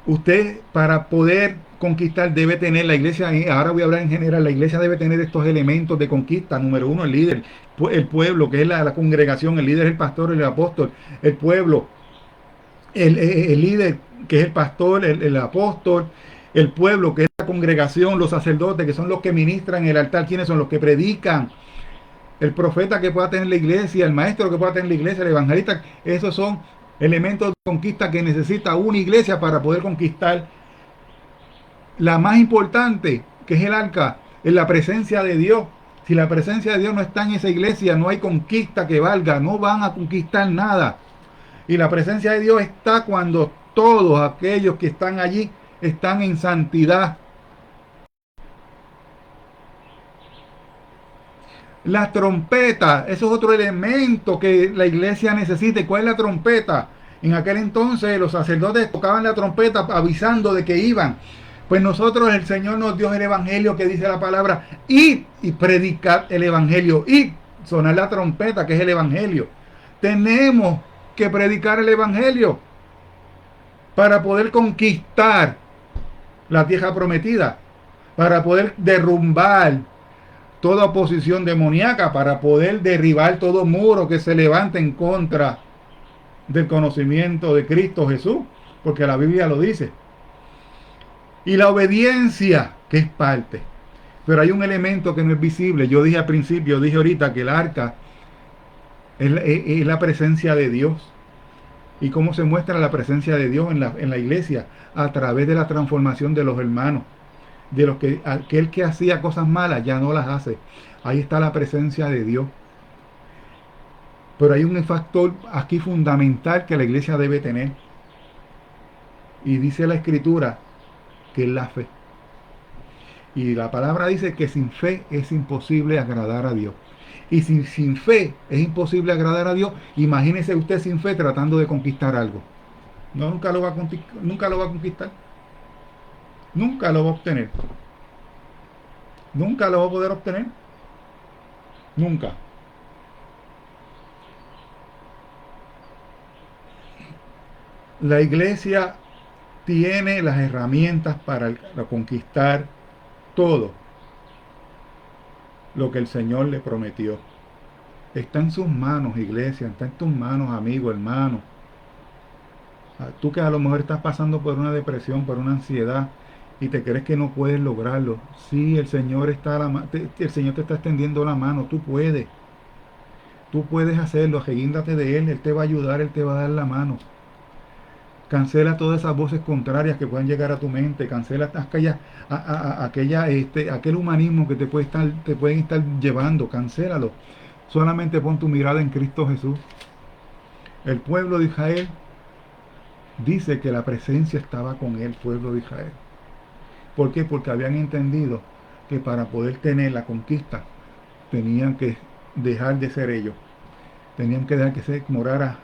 Usted, para poder conquistar, debe tener la iglesia, y ahora voy a hablar en general, la iglesia debe tener estos elementos de conquista. Número uno, el líder, el pueblo, que es la congregación, el líder es el pastor, el apóstol, el pueblo, el líder, que es el pastor, el apóstol, el pueblo, que es la congregación, los sacerdotes, que son los que ministran el altar, quienes son los que predican, el profeta que pueda tener la iglesia, el maestro que pueda tener la iglesia, el evangelista. Esos son elementos de conquista que necesita una iglesia para poder conquistar. La más importante, que es el arca, es la presencia de Dios. Si la presencia de Dios no está en esa iglesia, no hay conquista que valga, no van a conquistar nada. Y la presencia de Dios está cuando todos aquellos que están allí están en santidad. La trompeta, eso es otro elemento que la iglesia necesita. ¿Y cuál es la trompeta? En aquel entonces los sacerdotes tocaban la trompeta avisando de que iban. Pues nosotros, el Señor nos dio el evangelio, que dice la palabra, id y predicar el evangelio, id, sonar la trompeta, que es el evangelio. Tenemos que predicar el evangelio para poder conquistar la tierra prometida, para poder derrumbar toda oposición demoníaca, para poder derribar todo muro que se levante en contra del conocimiento de Cristo Jesús, porque la Biblia lo dice. Y la obediencia, que es parte. Pero hay un elemento que no es visible. Yo dije al principio, dije ahorita que el arca es la presencia de Dios. ¿Y cómo se muestra la presencia de Dios en la iglesia? A través de la transformación de los hermanos. De los que aquel que hacía cosas malas ya no las hace. Ahí está la presencia de Dios. Pero hay un factor aquí fundamental que la iglesia debe tener. Y dice la Escritura que es la fe. Y la palabra dice que sin fe es imposible agradar a Dios. Y si sin fe es imposible agradar a Dios, imagínese usted sin fe tratando de conquistar algo. No, nunca lo va a conquistar. Nunca lo va a conquistar. Nunca lo va a obtener. Nunca lo va a poder obtener. Nunca. La iglesia tiene las herramientas para conquistar todo lo que el Señor le prometió. Está en sus manos, iglesia, está en tus manos, amigo, hermano. Tú que a lo mejor estás pasando por una depresión, por una ansiedad y te crees que no puedes lograrlo. Sí, el Señor el Señor te está extendiendo la mano, tú puedes. Tú puedes hacerlo, agíndate de Él, Él te va a ayudar, Él te va a dar la mano. Cancela todas esas voces contrarias que puedan llegar a tu mente, cancela aquel humanismo que te pueden estar llevando, cancélalo. Solamente pon tu mirada en Cristo Jesús. El pueblo de Israel dice que la presencia estaba con el pueblo de Israel. ¿Por qué? Porque habían entendido que para poder tener la conquista tenían que dejar de ser ellos, tenían que dejar que se morara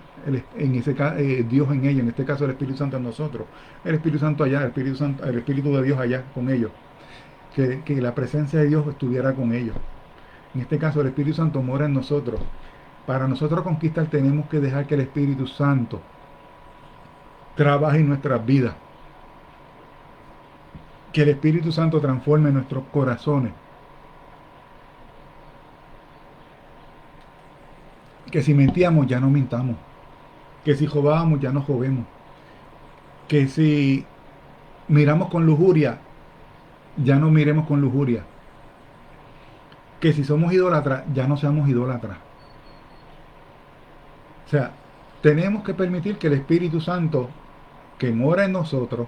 Dios en ellos, en este caso el Espíritu Santo en nosotros, el Espíritu Santo allá, el Espíritu de Dios allá con ellos, que la presencia de Dios estuviera con ellos. En este caso el Espíritu Santo mora en nosotros. Para nosotros conquistar tenemos que dejar que el Espíritu Santo trabaje en nuestras vidas, que el Espíritu Santo transforme nuestros corazones, que si mentíamos ya no mintamos, que si robábamos ya no robemos, que si miramos con lujuria ya no miremos con lujuria, que si somos idólatras ya no seamos idólatras. O sea, tenemos que permitir que el Espíritu Santo que mora en nosotros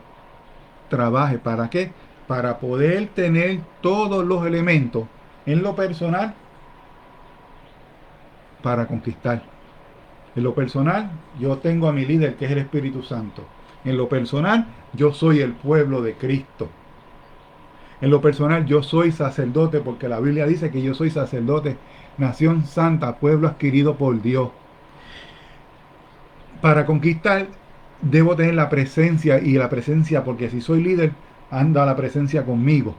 trabaje. ¿Para qué? Para poder tener todos los elementos en lo personal para conquistar. En lo personal, yo tengo a mi líder, que es el Espíritu Santo. En lo personal, yo soy el pueblo de Cristo. En lo personal, yo soy sacerdote, porque la Biblia dice que yo soy sacerdote, nación santa, pueblo adquirido por Dios. Para conquistar, debo tener la presencia, y la presencia, porque si soy líder, anda la presencia conmigo.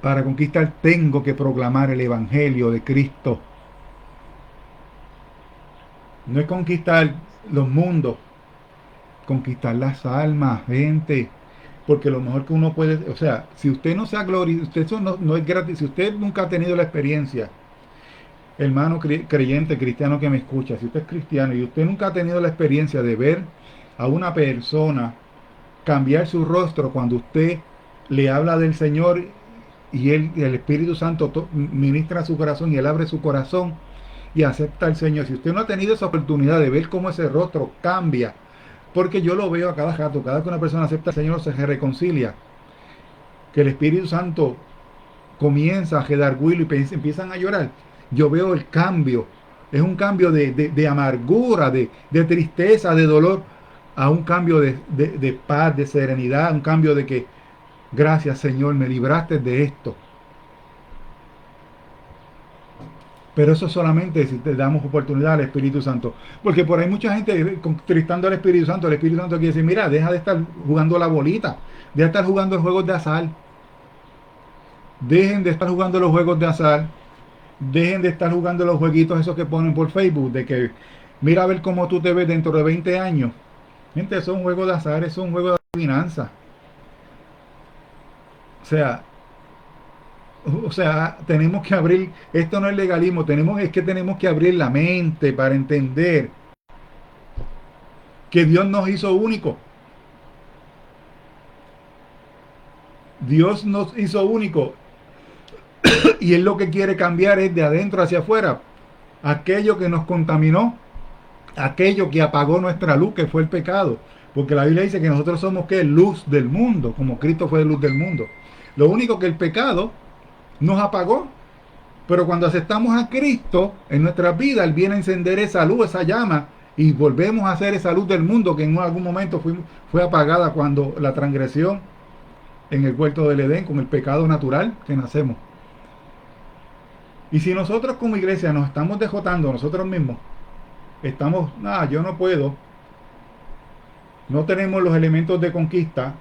Para conquistar, tengo que proclamar el Evangelio de Cristo. No es conquistar los mundos, conquistar las almas, gente. Porque lo mejor que uno puede, o sea, si usted no se ha glorificado, eso no es gratis. Si usted nunca ha tenido la experiencia, hermano creyente, cristiano que me escucha, si usted es cristiano y usted nunca ha tenido la experiencia de ver a una persona cambiar su rostro cuando usted le habla del Señor y el Espíritu Santo ministra su corazón y él abre su corazón y acepta al Señor. Si usted no ha tenido esa oportunidad de ver cómo ese rostro cambia, porque yo lo veo a cada rato, cada vez que una persona acepta al Señor se reconcilia, que el Espíritu Santo comienza a redarguirlo y empiezan a llorar. Yo veo el cambio, es un cambio de amargura, de tristeza, de dolor, a un cambio de paz, de serenidad, un cambio de que, gracias Señor, me libraste de esto. Pero eso solamente si te damos oportunidad al Espíritu Santo. Porque por ahí mucha gente contristando al Espíritu Santo. El Espíritu Santo quiere decir, mira, deja de estar jugando la bolita, deja de estar jugando juegos de azar. Dejen de estar jugando los juegos de azar. Dejen de estar jugando los jueguitos esos que ponen por Facebook. De que, mira a ver cómo tú te ves dentro de 20 años. Gente, eso es un juego de azar, eso es un juego de adivinanza. O sea, tenemos que abrir, esto no es legalismo, es que tenemos que abrir la mente para entender que Dios nos hizo únicos. Dios nos hizo únicos y Él lo que quiere cambiar es de adentro hacia afuera. Aquello que nos contaminó, aquello que apagó nuestra luz, que fue el pecado. Porque la Biblia dice que nosotros somos ¿qué? Luz del mundo, como Cristo fue luz del mundo. Lo único que el pecado nos apagó. Pero cuando aceptamos a Cristo en nuestras vidas, Él viene a encender esa luz, esa llama, y volvemos a ser esa luz del mundo que en algún momento fue apagada cuando la transgresión en el huerto del Edén, con el pecado natural que nacemos. Y si nosotros como iglesia nos estamos dejotando nosotros mismos, estamos, yo no puedo, no tenemos los elementos de conquista,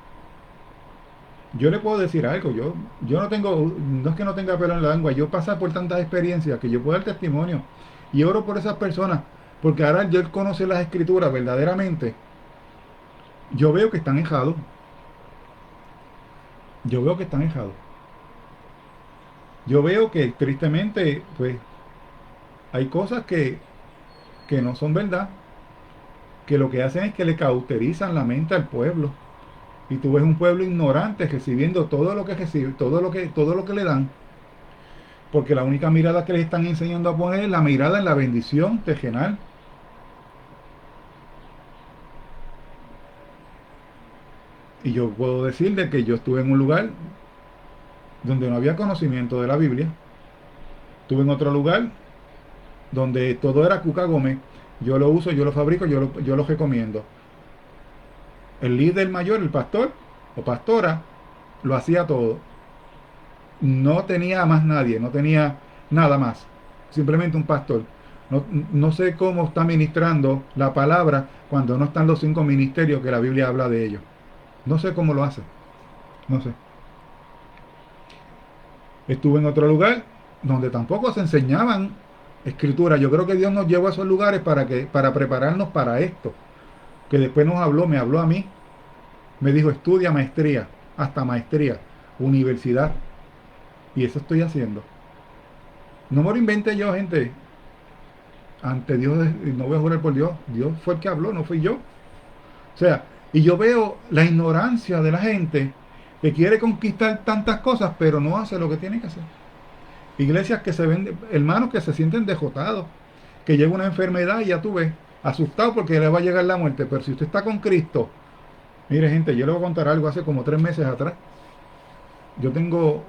yo le puedo decir algo, yo no tengo, no es que no tenga pelo en la lengua, yo paso por tantas experiencias que yo puedo dar testimonio y oro por esas personas, porque ahora yo conocer las escrituras verdaderamente, yo veo que están enjados, yo veo que están enjados, yo veo que tristemente, pues, hay cosas que no son verdad, que lo que hacen es que le cauterizan la mente al pueblo. Y tú ves un pueblo ignorante recibiendo todo lo que recibe, todo lo que le dan. Porque la única mirada que les están enseñando a poner es la mirada en la bendición terrenal. Y yo puedo decir de que yo estuve en un lugar donde no había conocimiento de la Biblia. Estuve en otro lugar donde todo era Cuca Gómez. Yo lo uso, yo lo fabrico, yo lo recomiendo. El líder mayor, el pastor o pastora, lo hacía todo. No tenía más nadie, no tenía nada más. Simplemente un pastor. No, no sé cómo está ministrando la palabra cuando no están los 5 ministerios que la Biblia habla de ellos. No sé cómo lo hace. No sé. Estuve en otro lugar donde tampoco se enseñaban escritura. Yo creo que Dios nos llevó a esos lugares para prepararnos para esto. Que después me habló a mí, me dijo estudia maestría, hasta maestría, universidad. Y eso estoy haciendo. No me lo inventé yo, gente. Ante Dios, no voy a jurar por Dios. Dios fue el que habló, no fui yo. O sea, y yo veo la ignorancia de la gente que quiere conquistar tantas cosas, pero no hace lo que tiene que hacer. Iglesias que se ven, hermanos que se sienten dejotados, que llega una enfermedad y ya tú ves, asustado porque le va a llegar la muerte. Pero si usted está con Cristo, mire gente, yo le voy a contar algo hace como 3 meses atrás. Yo tengo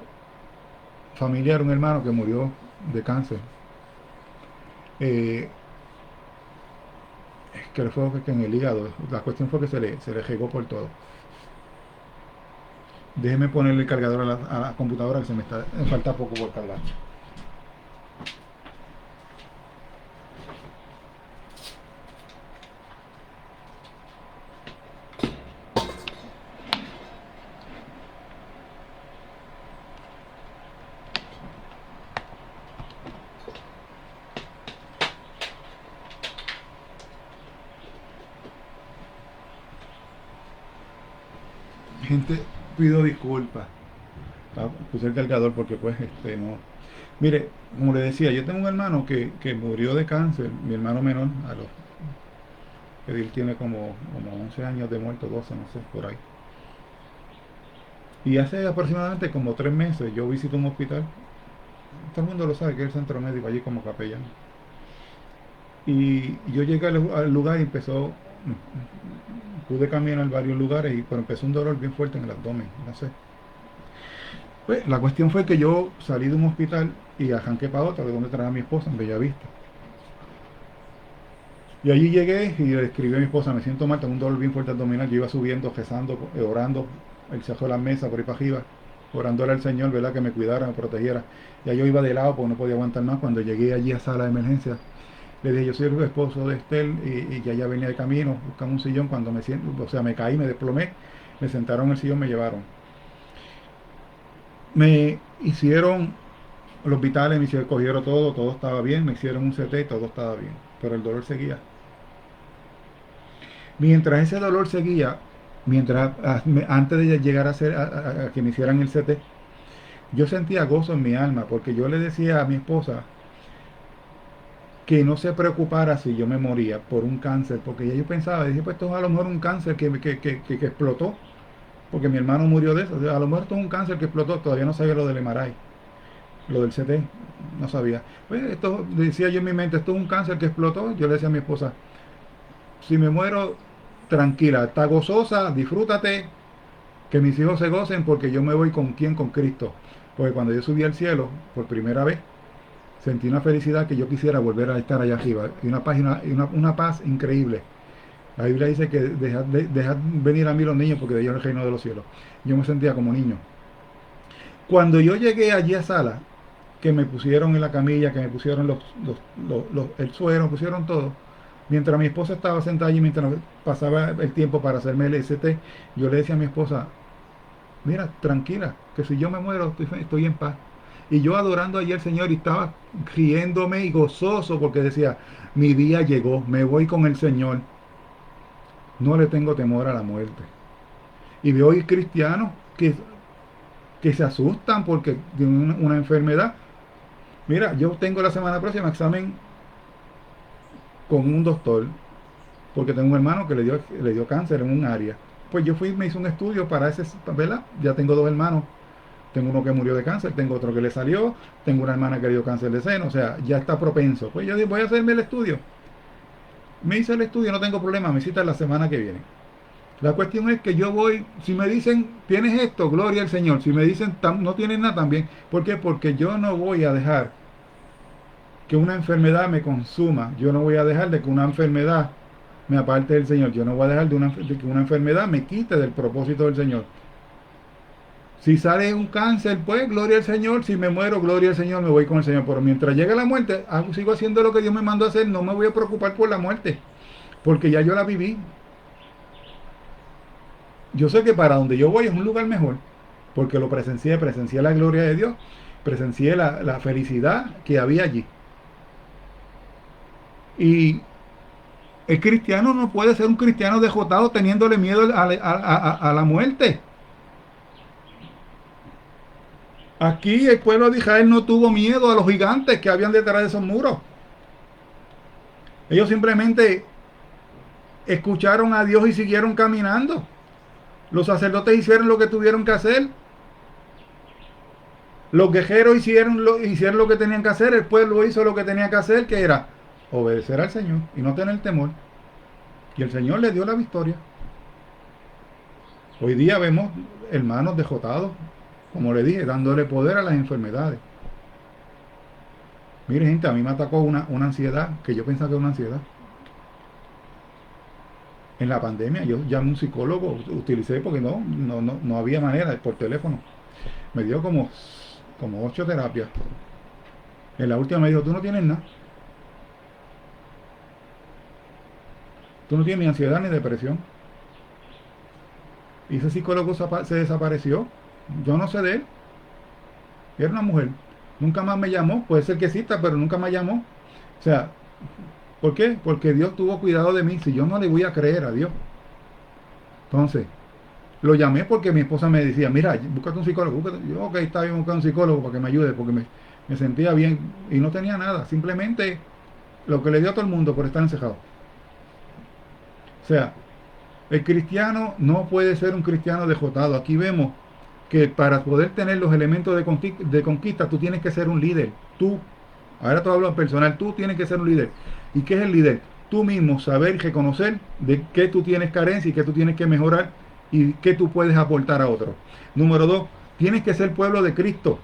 familiar, un hermano que murió de cáncer. Eh, que le fue que en el hígado. La cuestión fue que se le regó por todo. Déjeme ponerle el cargador a la computadora que me falta poco por cargar. Gente, pido disculpas. Puse el cargador porque pues no. Mire, como le decía, yo tengo un hermano que murió de cáncer, mi hermano menor, él tiene como 11 años de muerto, 12, no sé, por ahí. Y hace aproximadamente como 3 meses yo visito un hospital, todo el mundo lo sabe que es el centro médico allí como capellán. Y yo llegué al lugar y pude caminar varios lugares, pero empezó un dolor bien fuerte en el abdomen, no sé. Pues la cuestión fue que yo salí de un hospital y arranqué para otro, de donde traía a mi esposa, en Bellavista. Y allí llegué y le escribí a mi esposa, me siento mal, tengo un dolor bien fuerte abdominal. Yo iba subiendo, rezando, orando, el cerro de la mesa por ahí para arriba, orándole al Señor, ¿verdad? Que me cuidara, me protegiera. Ya yo iba de lado porque no podía aguantar más. Cuando llegué allí a sala de emergencia, le dije, yo soy el esposo de Estel y ya ella venía de camino, buscando un sillón. Cuando me siento, o sea, me caí, me desplomé, me sentaron en el sillón, me llevaron. Me hicieron los vitales, cogieron todo estaba bien, me hicieron un CT y todo estaba bien, pero el dolor seguía. Mientras ese dolor seguía, antes de llegar a que me hicieran el CT, yo sentía gozo en mi alma, porque yo le decía a mi esposa que no se preocupara si yo me moría por un cáncer, porque ya yo pensaba, dije, pues esto es a lo mejor un cáncer que explotó, porque mi hermano murió de eso, o sea, a lo mejor esto es un cáncer que explotó, todavía no sabía lo del MRI, lo del CT, no sabía. Pues esto, decía yo en mi mente, esto es un cáncer que explotó. Yo le decía a mi esposa, si me muero, tranquila, está gozosa, disfrútate, que mis hijos se gocen porque yo me voy con quién, con Cristo. Porque cuando yo subí al cielo por primera vez, sentí una felicidad que yo quisiera volver a estar allá arriba. Y una paz increíble. La Biblia dice que dejad venir a mí los niños porque de ellos es el reino de los cielos. Yo me sentía como niño. Cuando yo llegué allí a sala, que me pusieron en la camilla, que me pusieron el suero, me pusieron todo. Mientras mi esposa estaba sentada allí, mientras pasaba el tiempo para hacerme el ST, yo le decía a mi esposa, mira, tranquila, que si yo me muero, estoy en paz. Y yo adorando allí al Señor y estaba riéndome y gozoso porque decía, mi día llegó, me voy con el Señor, no le tengo temor a la muerte. Y veo hoy cristianos que se asustan porque tienen una enfermedad. Mira, yo tengo la semana próxima examen con un doctor, porque tengo un hermano que le dio cáncer en un área. Pues yo fui, me hice un estudio para ese, ¿verdad? Ya tengo 2 hermanos. Tengo uno que murió de cáncer, tengo otro que le salió, tengo una hermana que le dio cáncer de seno, o sea, ya está propenso. Pues yo dije, voy a hacerme el estudio. Me hice el estudio, no tengo problema, me citan la semana que viene. La cuestión es que yo voy, si me dicen, tienes esto, gloria al Señor. Si me dicen, no tienes nada, también. ¿Por qué? Porque yo no voy a dejar que una enfermedad me consuma. Yo no voy a dejar de que una enfermedad me aparte del Señor. Yo no voy a dejar de que una enfermedad me quite del propósito del Señor. Si sale un cáncer, pues gloria al Señor. Si me muero, gloria al Señor, me voy con el Señor. Pero mientras llegue la muerte, sigo haciendo lo que Dios me mandó a hacer. No me voy a preocupar por la muerte, porque ya yo la viví. Yo sé que para donde yo voy es un lugar mejor, porque lo presencié la gloria de Dios, presencié la felicidad que había allí. Y el cristiano no puede ser un cristiano dejotado teniéndole miedo a la muerte. Aquí el pueblo de Israel no tuvo miedo a los gigantes que habían detrás de esos muros. Ellos simplemente escucharon a Dios y siguieron caminando. Los sacerdotes hicieron lo que tuvieron que hacer. Los guerreros hicieron lo que tenían que hacer. El pueblo hizo lo que tenía que hacer, que era obedecer al Señor y no tener temor. Y el Señor le dio la victoria. Hoy día vemos hermanos dejotados, como le dije, dándole poder a las enfermedades. Mire, gente, a mí me atacó una ansiedad que yo pensaba que era una ansiedad. En la pandemia yo llamé a un psicólogo, utilicé porque no había manera, por teléfono. Me dio como 8 terapias. En la última me dijo, tú no tienes nada. Tú no tienes ni ansiedad ni depresión. Y ese psicólogo se desapareció. Yo no sé de él. Era una mujer. Nunca más me llamó. Puede ser que exista, pero nunca me llamó. O sea, ¿por qué? Porque Dios tuvo cuidado de mí. Si yo no le voy a creer a Dios. Entonces, lo llamé porque mi esposa me decía, mira, búscate un psicólogo. Yo, ok, está bien, buscar un psicólogo para que me ayude, porque me sentía bien. Y no tenía nada. Simplemente lo que le dio a todo el mundo por estar encejado. O sea, el cristiano no puede ser un cristiano dejotado. Aquí vemos que para poder tener los elementos de conquista, tú tienes que ser un líder. Tú, ahora tú hablas personal, tú tienes que ser un líder. ¿Y qué es el líder? Tú mismo saber y reconocer de qué tú tienes carencia y qué tú tienes que mejorar y qué tú puedes aportar a otros. Número 2, tienes que ser pueblo de Cristo.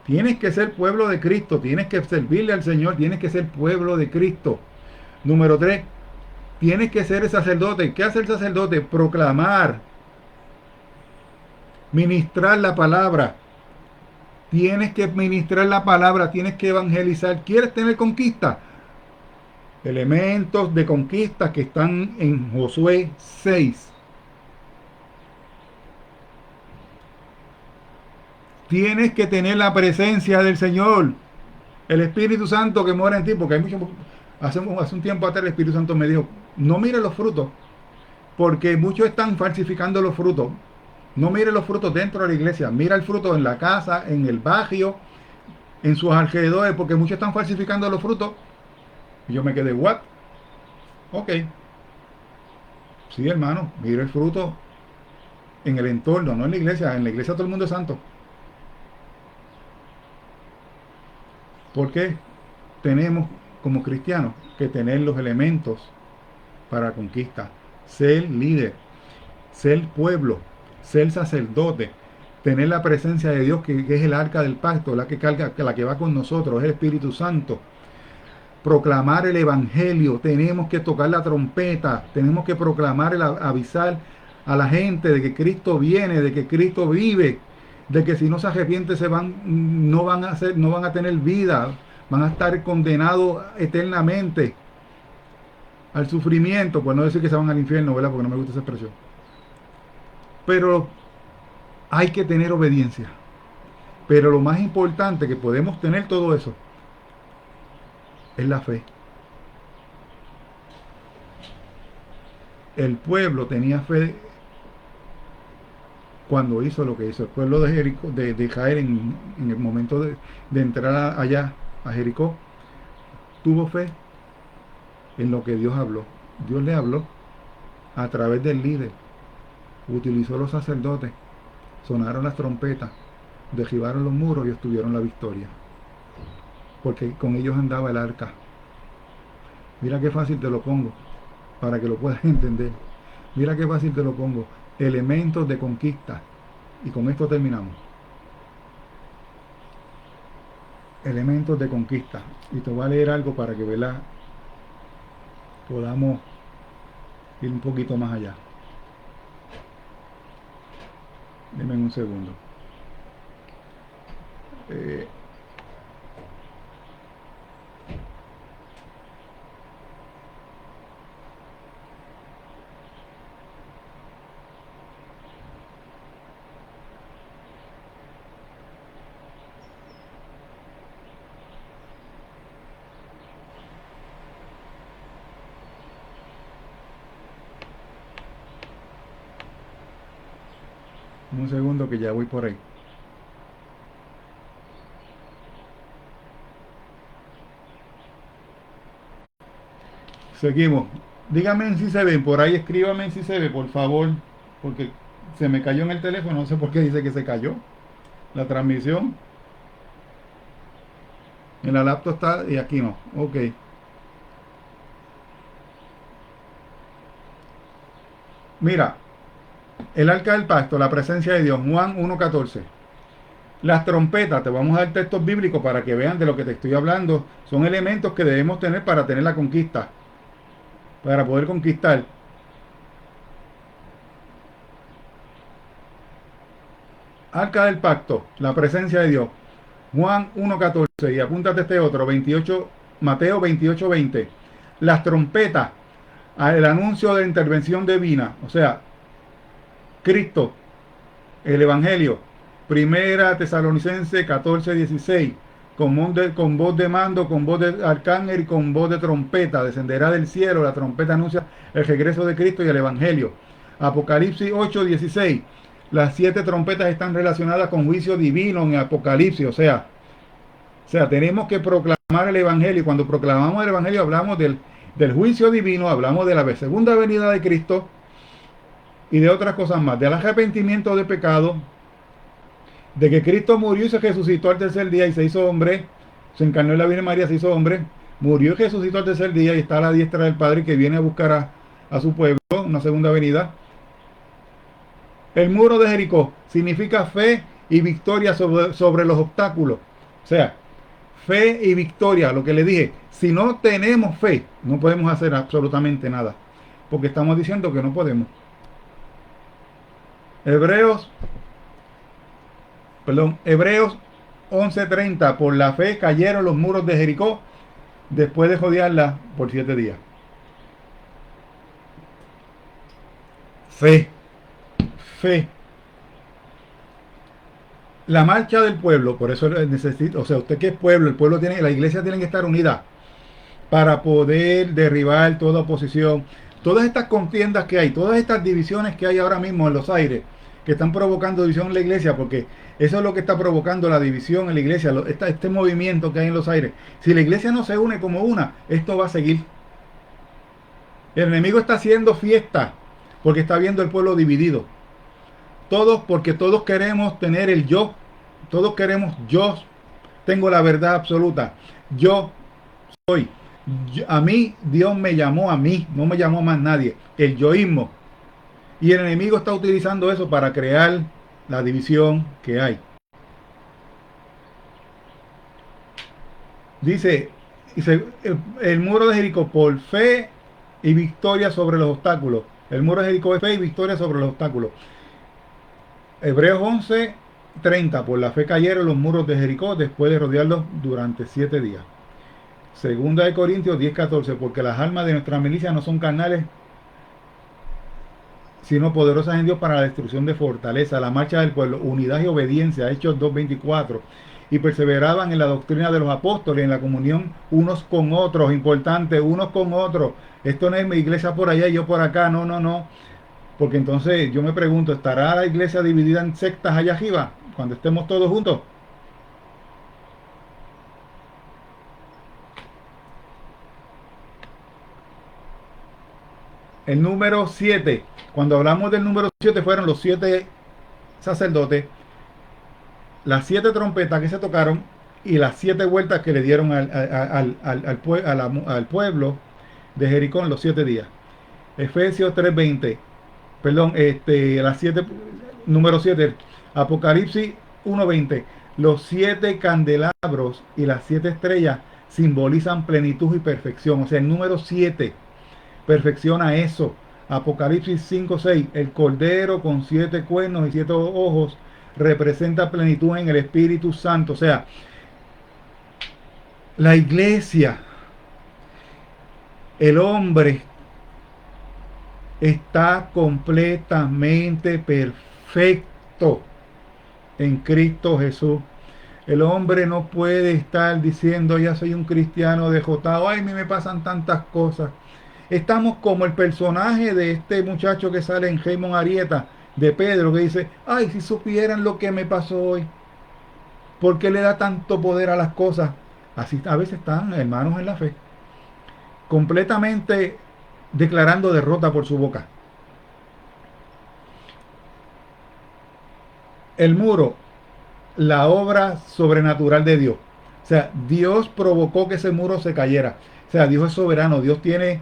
Tienes que ser pueblo de Cristo, tienes que servirle al Señor, tienes que ser pueblo de Cristo. Número 3, tienes que ser el sacerdote. ¿Qué hace el sacerdote? Proclamar, ministrar la palabra. Tienes que ministrar la palabra, tienes que evangelizar. ¿Quieres tener conquista? Elementos de conquista que están en Josué 6. Tienes que tener la presencia del Señor, el Espíritu Santo que mora en ti, porque hay mucho. Hace un tiempo atrás el Espíritu Santo me dijo, no mire los frutos, porque muchos están falsificando los frutos. No mire los frutos dentro de la iglesia, mira el fruto en la casa, en el barrio, en sus alrededores, porque muchos están falsificando los frutos. Y yo me quedé, ¿what? Ok. Sí, hermano, mira el fruto en el entorno, no en la iglesia. En la iglesia todo el mundo es santo. ¿Por qué? Tenemos como cristianos que tener los elementos para conquista. Ser líder, ser pueblo, ser sacerdote, tener la presencia de Dios que es el arca del pacto, la que va con nosotros, es el Espíritu Santo. Proclamar el evangelio, tenemos que tocar la trompeta, tenemos que proclamar, avisar a la gente de que Cristo viene, de que Cristo vive, de que si no se arrepiente no van a tener vida, van a estar condenados eternamente al sufrimiento, por no decir que se van al infierno, ¿verdad? Porque no me gusta esa expresión. Pero hay que tener obediencia. Pero lo más importante que podemos tener todo eso es la fe. El pueblo tenía fe cuando hizo lo que hizo. El pueblo de Jericó, de Israel en el momento de entrar allá a Jericó, tuvo fe en lo que Dios habló. Dios le habló a través del líder. Utilizó los sacerdotes, sonaron las trompetas, derribaron los muros y obtuvieron la victoria. Porque con ellos andaba el arca. Mira qué fácil te lo pongo, para que lo puedas entender. Mira qué fácil te lo pongo. Elementos de conquista. Y con esto terminamos. elementos de conquista. Y te voy a leer algo para que, ¿verdad?, podamos ir un poquito más allá. Deme un segundo. Eh, un segundo que ya voy por ahí. Seguimos. Díganme si se ven, por ahí escríbame si se ve, por favor, porque se me cayó en el teléfono, no sé por qué dice que se cayó la transmisión. En la laptop está y aquí no. Ok. Mira, el arca del pacto, la presencia de Dios, Juan 1:14. Las trompetas, te vamos a dar textos bíblicos para que vean de lo que te estoy hablando. Son elementos que debemos tener para tener la conquista, para poder conquistar. Arca del pacto, la presencia de Dios. Juan 1:14 y apúntate este otro, 28, Mateo 28:20. Las trompetas, el anuncio de la intervención divina, o sea, Cristo, el Evangelio. Primera Tesalonicense 14:16. Con voz de mando, con voz de arcángel y con voz de trompeta. Descenderá del cielo. La trompeta anuncia el regreso de Cristo y el Evangelio. Apocalipsis 8:16. Las 7 trompetas están relacionadas con juicio divino en Apocalipsis. O sea, tenemos que proclamar el Evangelio. Y cuando proclamamos el Evangelio hablamos del juicio divino, hablamos de la segunda venida de Cristo y de otras cosas más. Del arrepentimiento de pecado, de que Cristo murió y se resucitó al tercer día y se hizo hombre, se encarnó en la Virgen María, se hizo hombre, murió y resucitó al tercer día y está a la diestra del Padre que viene a buscar a su pueblo, una segunda venida. El muro de Jericó significa fe y victoria sobre los obstáculos. O sea, fe y victoria, lo que le dije, si no tenemos fe, no podemos hacer absolutamente nada, porque estamos diciendo que no podemos. Hebreos 11:30, por la fe cayeron los muros de Jericó después de rodearla por 7 días. Fe, fe. La marcha del pueblo, por eso necesito, o sea, usted que es pueblo, el pueblo tiene, la iglesia tiene que estar unida para poder derribar toda oposición. Todas estas contiendas que hay, todas estas divisiones que hay ahora mismo en los aires, que están provocando división en la iglesia, porque eso es lo que está provocando la división en la iglesia, este movimiento que hay en los aires. Si la iglesia no se une como una, esto va a seguir. El enemigo está haciendo fiesta porque está viendo el pueblo dividido. Todos, porque todos queremos tener el yo. Todos queremos yo. Tengo la verdad absoluta. Yo soy. A mí, Dios me llamó a mí. No me llamó a más nadie. El yoísmo. Y el enemigo está utilizando eso para crear la división que hay. Dice el muro de Jericó por fe y victoria sobre los obstáculos. El muro de Jericó es fe y victoria sobre los obstáculos. Hebreos 11:30, por la fe cayeron los muros de Jericó después de rodearlos durante 7 días. Segunda de Corintios 10:14, porque las armas de nuestra milicia no son carnales, sino poderosas en Dios para la destrucción de fortaleza. La marcha del pueblo, unidad y obediencia, Hechos 2:24. Y perseveraban en la doctrina de los apóstoles, en la comunión unos con otros, importante, unos con otros. Esto no es mi iglesia por allá y yo por acá, no. Porque entonces yo me pregunto, ¿estará la iglesia dividida en sectas allá arriba cuando estemos todos juntos? El número 7, cuando hablamos del número 7, fueron los 7 sacerdotes, las 7 trompetas que se tocaron y las 7 vueltas que le dieron al pueblo de Jericó en los 7 días. Efesios 3:20, perdón, las 7, número 7, Apocalipsis 1:20. Los 7 candelabros y las 7 estrellas simbolizan plenitud y perfección. O sea, el número 7 perfecciona eso. Apocalipsis 5:6, el cordero con 7 cuernos y 7 ojos representa plenitud en el Espíritu Santo. O sea, la iglesia, el hombre está completamente perfecto en Cristo Jesús. El hombre no puede estar diciendo, ya soy un cristiano dejotado, ay, a mí me pasan tantas cosas. Estamos como el personaje de este muchacho que sale en Jaimon Arieta, de Pedro, que dice, ay, si supieran lo que me pasó hoy, ¿por qué le da tanto poder a las cosas? Así a veces están hermanos en la fe, completamente declarando derrota por su boca. El muro, la obra sobrenatural de Dios. O sea, Dios provocó que ese muro se cayera. O sea, Dios es soberano, Dios tiene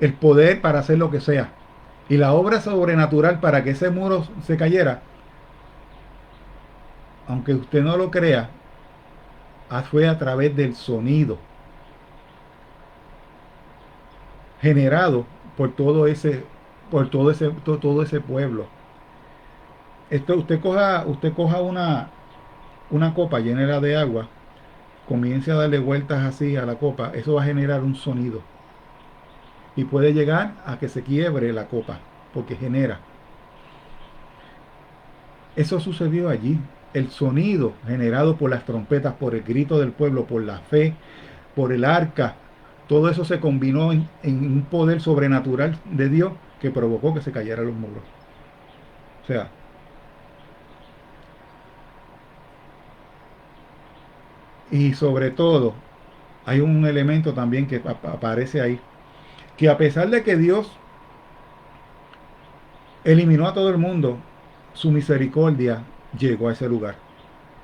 el poder para hacer lo que sea. Y la obra sobrenatural para que ese muro se cayera, aunque usted no lo crea, fue a través del sonido generado por todo ese pueblo. Esto, usted coja una copa llena de agua, comience a darle vueltas así a la copa, eso va a generar un sonido. Y puede llegar a que se quiebre la copa, porque genera. Eso sucedió allí. El sonido generado por las trompetas, por el grito del pueblo, por la fe, por el arca, todo eso se combinó en un poder sobrenatural de Dios que provocó que se cayeran los muros. O sea, y sobre todo, hay un elemento también que aparece ahí, que a pesar de que Dios eliminó a todo el mundo, su misericordia llegó a ese lugar,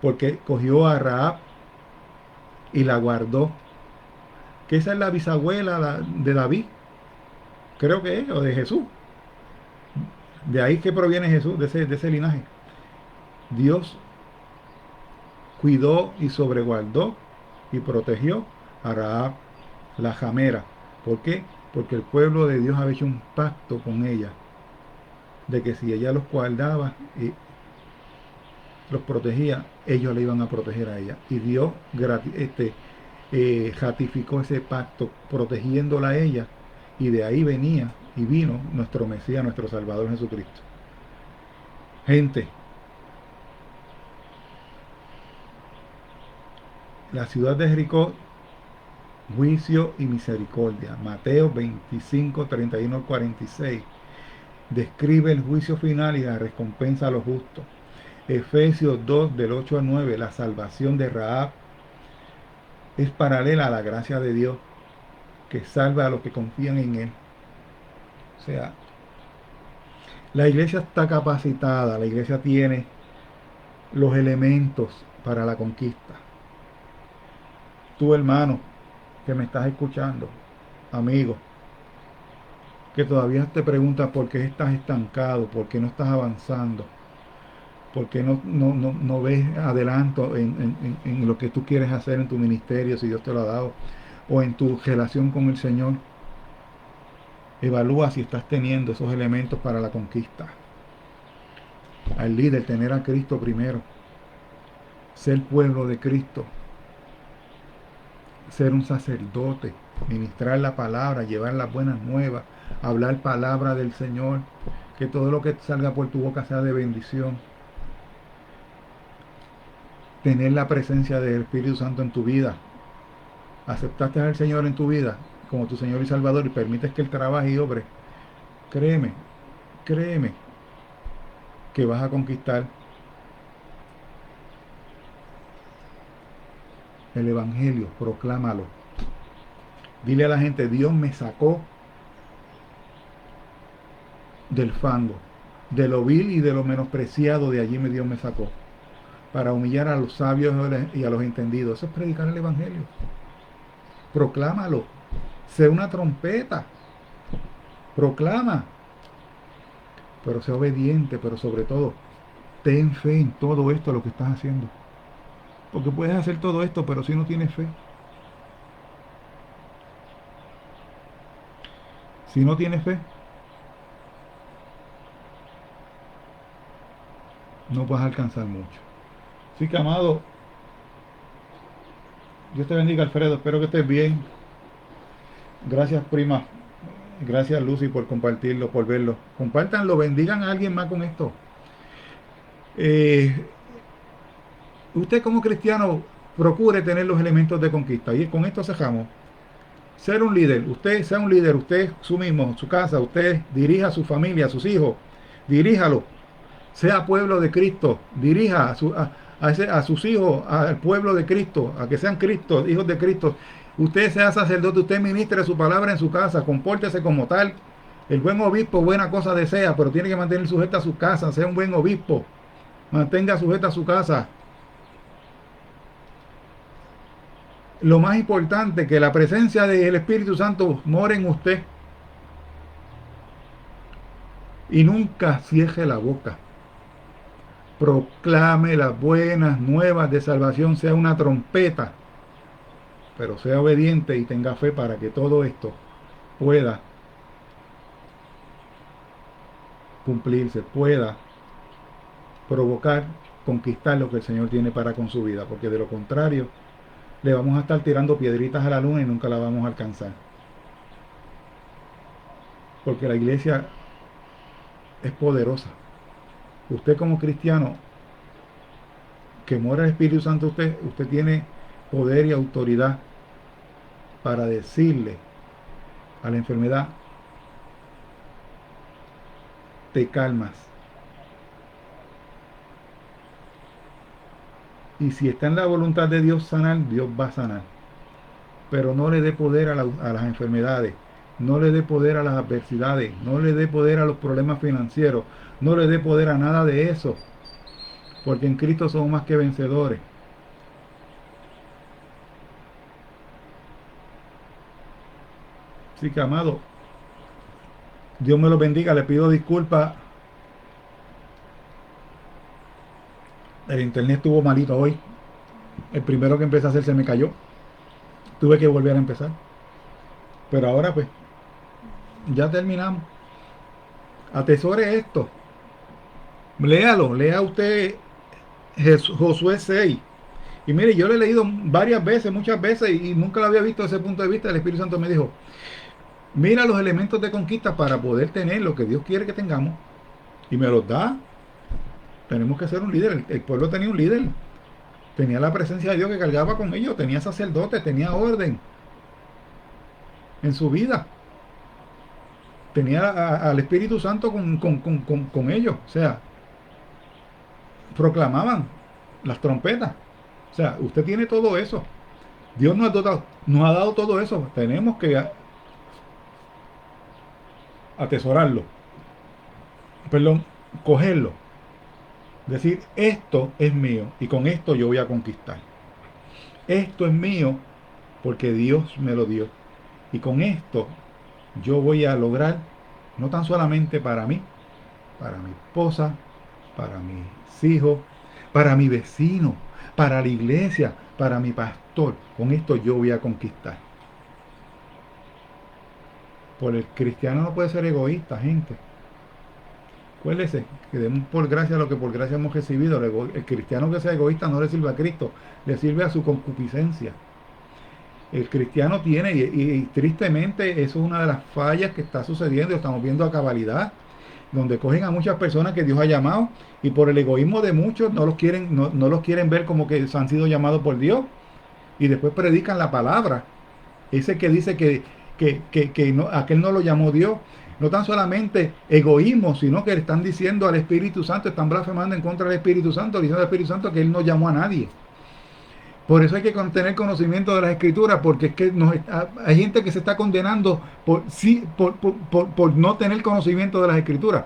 porque cogió a Rahab y la guardó, que esa es la bisabuela de David, creo que es, o de Jesús. De ahí que proviene Jesús, de ese linaje. Dios cuidó y sobreguardó y protegió a Rahab, la jamera. ¿Por qué? Porque el pueblo de Dios había hecho un pacto con ella, de que si ella los guardaba y los protegía, ellos le iban a proteger a ella. Y Dios ratificó ese pacto protegiéndola a ella, y de ahí venía y vino nuestro Mesías, nuestro Salvador Jesucristo. Gente, la ciudad de Jericó, juicio y misericordia. Mateo 25, 31 al 46 describe el juicio final y la recompensa a los justos. Efesios 2, del 8 al 9, la salvación de Rahab es paralela a la gracia de Dios que salva a los que confían en Él. O sea, la iglesia está capacitada, la iglesia tiene los elementos para la conquista. Tú, hermano, que me estás escuchando, amigo, que todavía te preguntas por qué estás estancado, por qué no estás avanzando, por qué no ves adelanto en lo que tú quieres hacer en tu ministerio, si Dios te lo ha dado, o en tu relación con el Señor. Evalúa si estás teniendo esos elementos para la conquista. Al líder, tener a Cristo primero, ser pueblo de Cristo, ser un sacerdote, ministrar la palabra, llevar las buenas nuevas, hablar palabra del Señor, que todo lo que salga por tu boca sea de bendición. Tener la presencia del Espíritu Santo en tu vida. Aceptaste al Señor en tu vida como tu Señor y Salvador y permites que Él trabaje y obre. Créeme, créeme que vas a conquistar el Evangelio. Proclámalo. Dile a la gente, Dios me sacó del fango, de lo vil y de lo menospreciado, de allí Dios me sacó, para humillar a los sabios y a los entendidos. Eso es predicar el Evangelio. Proclámalo. Sé una trompeta. Proclama. Pero sé obediente, pero sobre todo, ten fe en todo esto lo que estás haciendo. Porque puedes hacer todo esto, pero si no tienes fe, si no tienes fe, no vas a alcanzar mucho. Así que, amado, Dios te bendiga, Alfredo. Espero que estés bien. Gracias, prima. Gracias, Lucy, por compartirlo, por verlo. Compártanlo, bendigan a alguien más con esto. Eh, Usted como cristiano procure tener los elementos de conquista. Y con esto cerramos. Ser un líder. Usted sea un líder. Usted su mismo, su casa. Usted dirija a su familia, a sus hijos. Diríjalo. Sea pueblo de Cristo. Dirija a sus hijos al pueblo de Cristo. A que sean Cristo, hijos de Cristo. Usted sea sacerdote. Usted ministre su palabra en su casa. Compórtese como tal. El buen obispo buena cosa desea, pero tiene que mantener sujeta a su casa. Sea un buen obispo. Mantenga sujeta a su casa. Lo más importante, que la presencia del Espíritu Santo more en usted y nunca cierre la boca. Proclame las buenas nuevas de salvación, sea una trompeta, pero sea obediente y tenga fe para que todo esto pueda cumplirse, pueda provocar, conquistar lo que el Señor tiene para con su vida, porque de lo contrario le vamos a estar tirando piedritas a la luna y nunca la vamos a alcanzar. Porque la iglesia es poderosa. Usted como cristiano que mora el Espíritu Santo, usted tiene poder y autoridad para decirle a la enfermedad: te calmas. Y si está en la voluntad de Dios sanar, Dios va a sanar. Pero no le dé poder a las enfermedades, no le dé poder a las adversidades, no le dé poder a los problemas financieros, no le dé poder a nada de eso, porque en Cristo somos más que vencedores. Así que, amado, Dios me lo bendiga. Le pido disculpas. El internet estuvo malito hoy. El primero que empecé a hacer se me cayó. Tuve que volver a empezar. Pero ahora pues, ya terminamos. Atesore esto. Léalo. Lea usted Josué 6. Y mire, yo lo he leído varias veces, muchas veces, y nunca lo había visto desde ese punto de vista. El Espíritu Santo me dijo: mira los elementos de conquista para poder tener lo que Dios quiere que tengamos. Y me los da. Tenemos que ser un líder. El pueblo tenía un líder. Tenía la presencia de Dios que cargaba con ellos. Tenía sacerdotes, tenía orden en su vida. Tenía al Espíritu Santo con ellos. O sea, proclamaban las trompetas. O sea, usted tiene todo eso. Dios nos ha dado todo eso. Tenemos que atesorarlo. Perdón, cogerlo. Decir: esto es mío y con esto yo voy a conquistar. Esto es mío porque Dios me lo dio. Y con esto yo voy a lograr, no tan solamente para mí, para mi esposa, para mis hijos, para mi vecino, para la iglesia, para mi pastor. Con esto yo voy a conquistar. Por el cristiano no puede ser egoísta, gente. Acuérdese que demos por gracia lo que por gracia hemos recibido. El cristiano que sea egoísta no le sirve a Cristo, le sirve a su concupiscencia. El cristiano tiene, y tristemente eso es una de las fallas que está sucediendo, y estamos viendo a cabalidad, donde cogen a muchas personas que Dios ha llamado y por el egoísmo de muchos no los quieren ver como que han sido llamados por Dios, y después predican la palabra. Ese que dice que no, aquel no lo llamó Dios. No tan solamente egoísmo, sino que le están diciendo al Espíritu Santo, están blasfemando en contra del Espíritu Santo, diciendo al Espíritu Santo que Él no llamó a nadie. Por eso hay que tener conocimiento de las Escrituras, porque es que hay gente que se está condenando por no tener conocimiento de las Escrituras.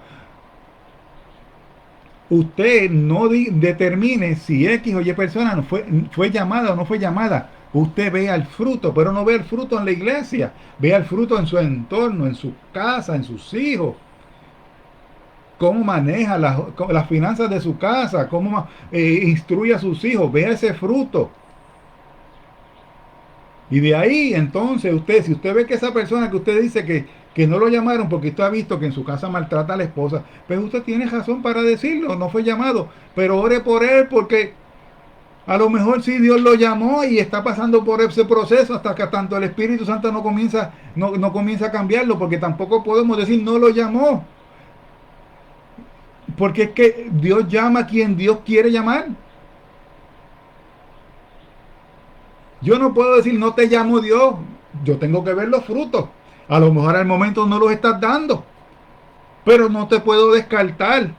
Usted no determine si X o Y persona fue llamada o no fue llamada. Usted vea el fruto, pero no ve el fruto en la iglesia. Vea el fruto en su entorno, en su casa, en sus hijos. cómo maneja las finanzas de su casa, cómo instruye a sus hijos, vea ese fruto. Y de ahí, entonces, usted, si usted ve que esa persona que usted dice que no lo llamaron porque usted ha visto que en su casa maltrata a la esposa, pues usted tiene razón para decirlo, no fue llamado, pero ore por él porque a lo mejor sí Dios lo llamó y está pasando por ese proceso hasta que tanto el Espíritu Santo no comienza a cambiarlo, porque tampoco podemos decir no lo llamó, porque es que Dios llama a quien Dios quiere llamar. Yo no puedo decir no te llamo Dios, yo tengo que ver los frutos. A lo mejor al momento no los estás dando, pero no te puedo descartar.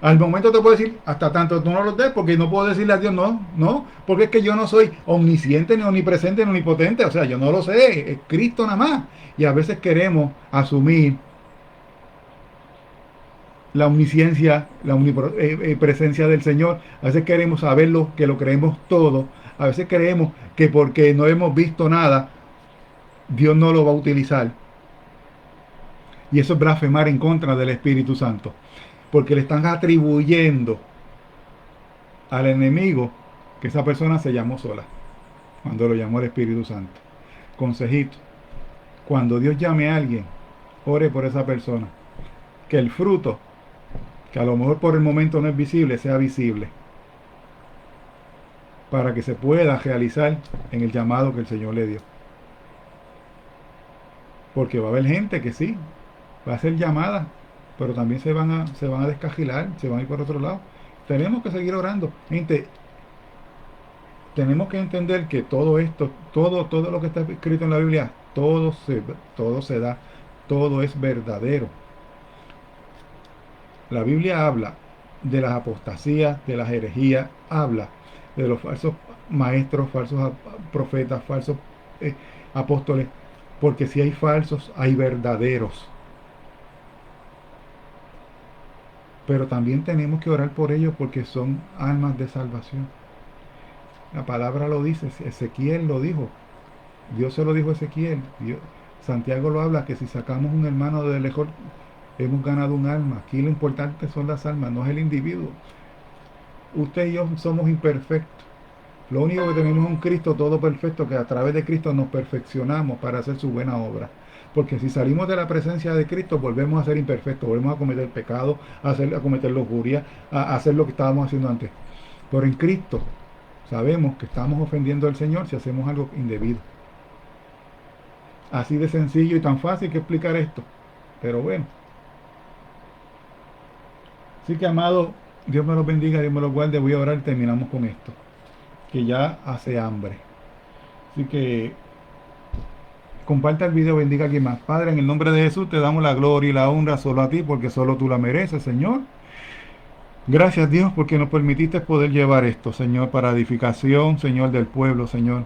Al momento te puedo decir, hasta tanto tú no los des, porque no puedo decirle a Dios, no, no, porque es que yo no soy omnisciente, ni omnipresente, ni omnipotente, o sea, yo no lo sé, es Cristo nada más. Y a veces queremos asumir la omnisciencia, la omnipresencia del Señor, a veces queremos saberlo, que lo creemos todo, a veces creemos que porque no hemos visto nada, Dios no lo va a utilizar. Y eso es blasfemar en contra del Espíritu Santo, porque le están atribuyendo al enemigo que esa persona se llamó sola, cuando lo llamó el Espíritu Santo. Consejito, cuando Dios llame a alguien, ore por esa persona, que el fruto, que a lo mejor por el momento no es visible, sea visible, para que se pueda realizar en el llamado que el Señor le dio. Porque va a haber gente que sí, va a ser llamada, pero también se van a descajilar, se van a ir por otro lado. Tenemos que seguir orando. Gente, tenemos que entender que todo esto, todo lo que está escrito en la Biblia, todo se da, todo es verdadero. La Biblia habla de las apostasías, de las herejías, habla de los falsos maestros, falsos profetas, falsos eh, apóstoles, porque si hay falsos, hay verdaderos. Pero también tenemos que orar por ellos porque son almas de salvación. La palabra lo dice, Ezequiel lo dijo, Dios se lo dijo a Ezequiel, Santiago lo habla, que si sacamos un hermano de lejos, hemos ganado un alma. Aquí lo importante son las almas, no es el individuo. Usted y yo somos imperfectos. Lo único que tenemos es un Cristo todo perfecto, que a través de Cristo nos perfeccionamos para hacer su buena obra. Porque si salimos de la presencia de Cristo, volvemos a ser imperfectos, volvemos a cometer pecado, a cometer lujuria, a hacer lo que estábamos haciendo antes. Pero en Cristo sabemos que estamos ofendiendo al Señor si hacemos algo indebido. Así de sencillo y tan fácil que explicar esto. Pero bueno. Así que, amado, Dios me los bendiga, Dios me los guarde. Voy a orar y terminamos con esto, que ya hace hambre. Así que comparta el video, bendiga a quien más. Padre, en el nombre de Jesús te damos la gloria y la honra solo a ti, porque solo tú la mereces, Señor. Gracias, Dios, porque nos permitiste poder llevar esto, Señor, para edificación, Señor, del pueblo, Señor.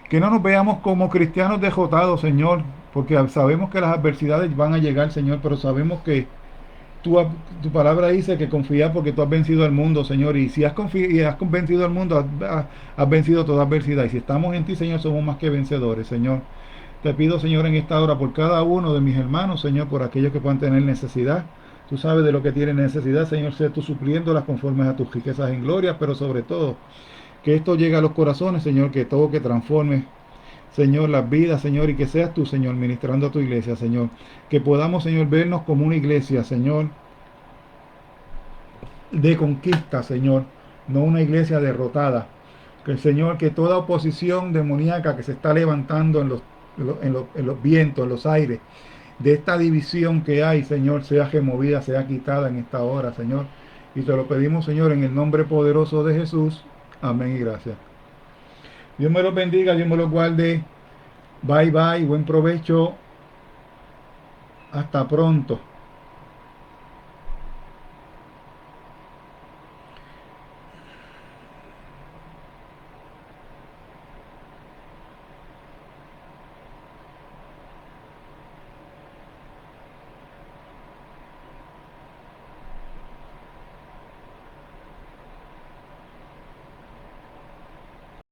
Que no nos veamos como cristianos derrotados, Señor, porque sabemos que las adversidades van a llegar, Señor, pero sabemos que tu palabra dice que confía porque tú has vencido al mundo, Señor. Y si has vencido al mundo, has vencido toda adversidad. Y si estamos en ti, Señor, somos más que vencedores, Señor. Te pido, Señor, en esta hora por cada uno de mis hermanos, Señor, por aquellos que puedan tener necesidad. Tú sabes de lo que tienen necesidad, Señor, sé tú supliéndolas conforme a tus riquezas en gloria, pero sobre todo, que esto llegue a los corazones, Señor, que todo que transforme, Señor, las vidas, Señor, y que seas tú, Señor, ministrando a tu iglesia, Señor. Que podamos, Señor, vernos como una iglesia, Señor, de conquista, Señor, no una iglesia derrotada. Que el Señor, que toda oposición demoníaca que se está levantando en los vientos, en los aires, de esta división que hay, Señor, sea removida, sea quitada en esta hora, Señor. Y te lo pedimos, Señor, en el nombre poderoso de Jesús. Amén y gracias. Dios me los bendiga, Dios me los guarde. Bye, bye, buen provecho. Hasta pronto.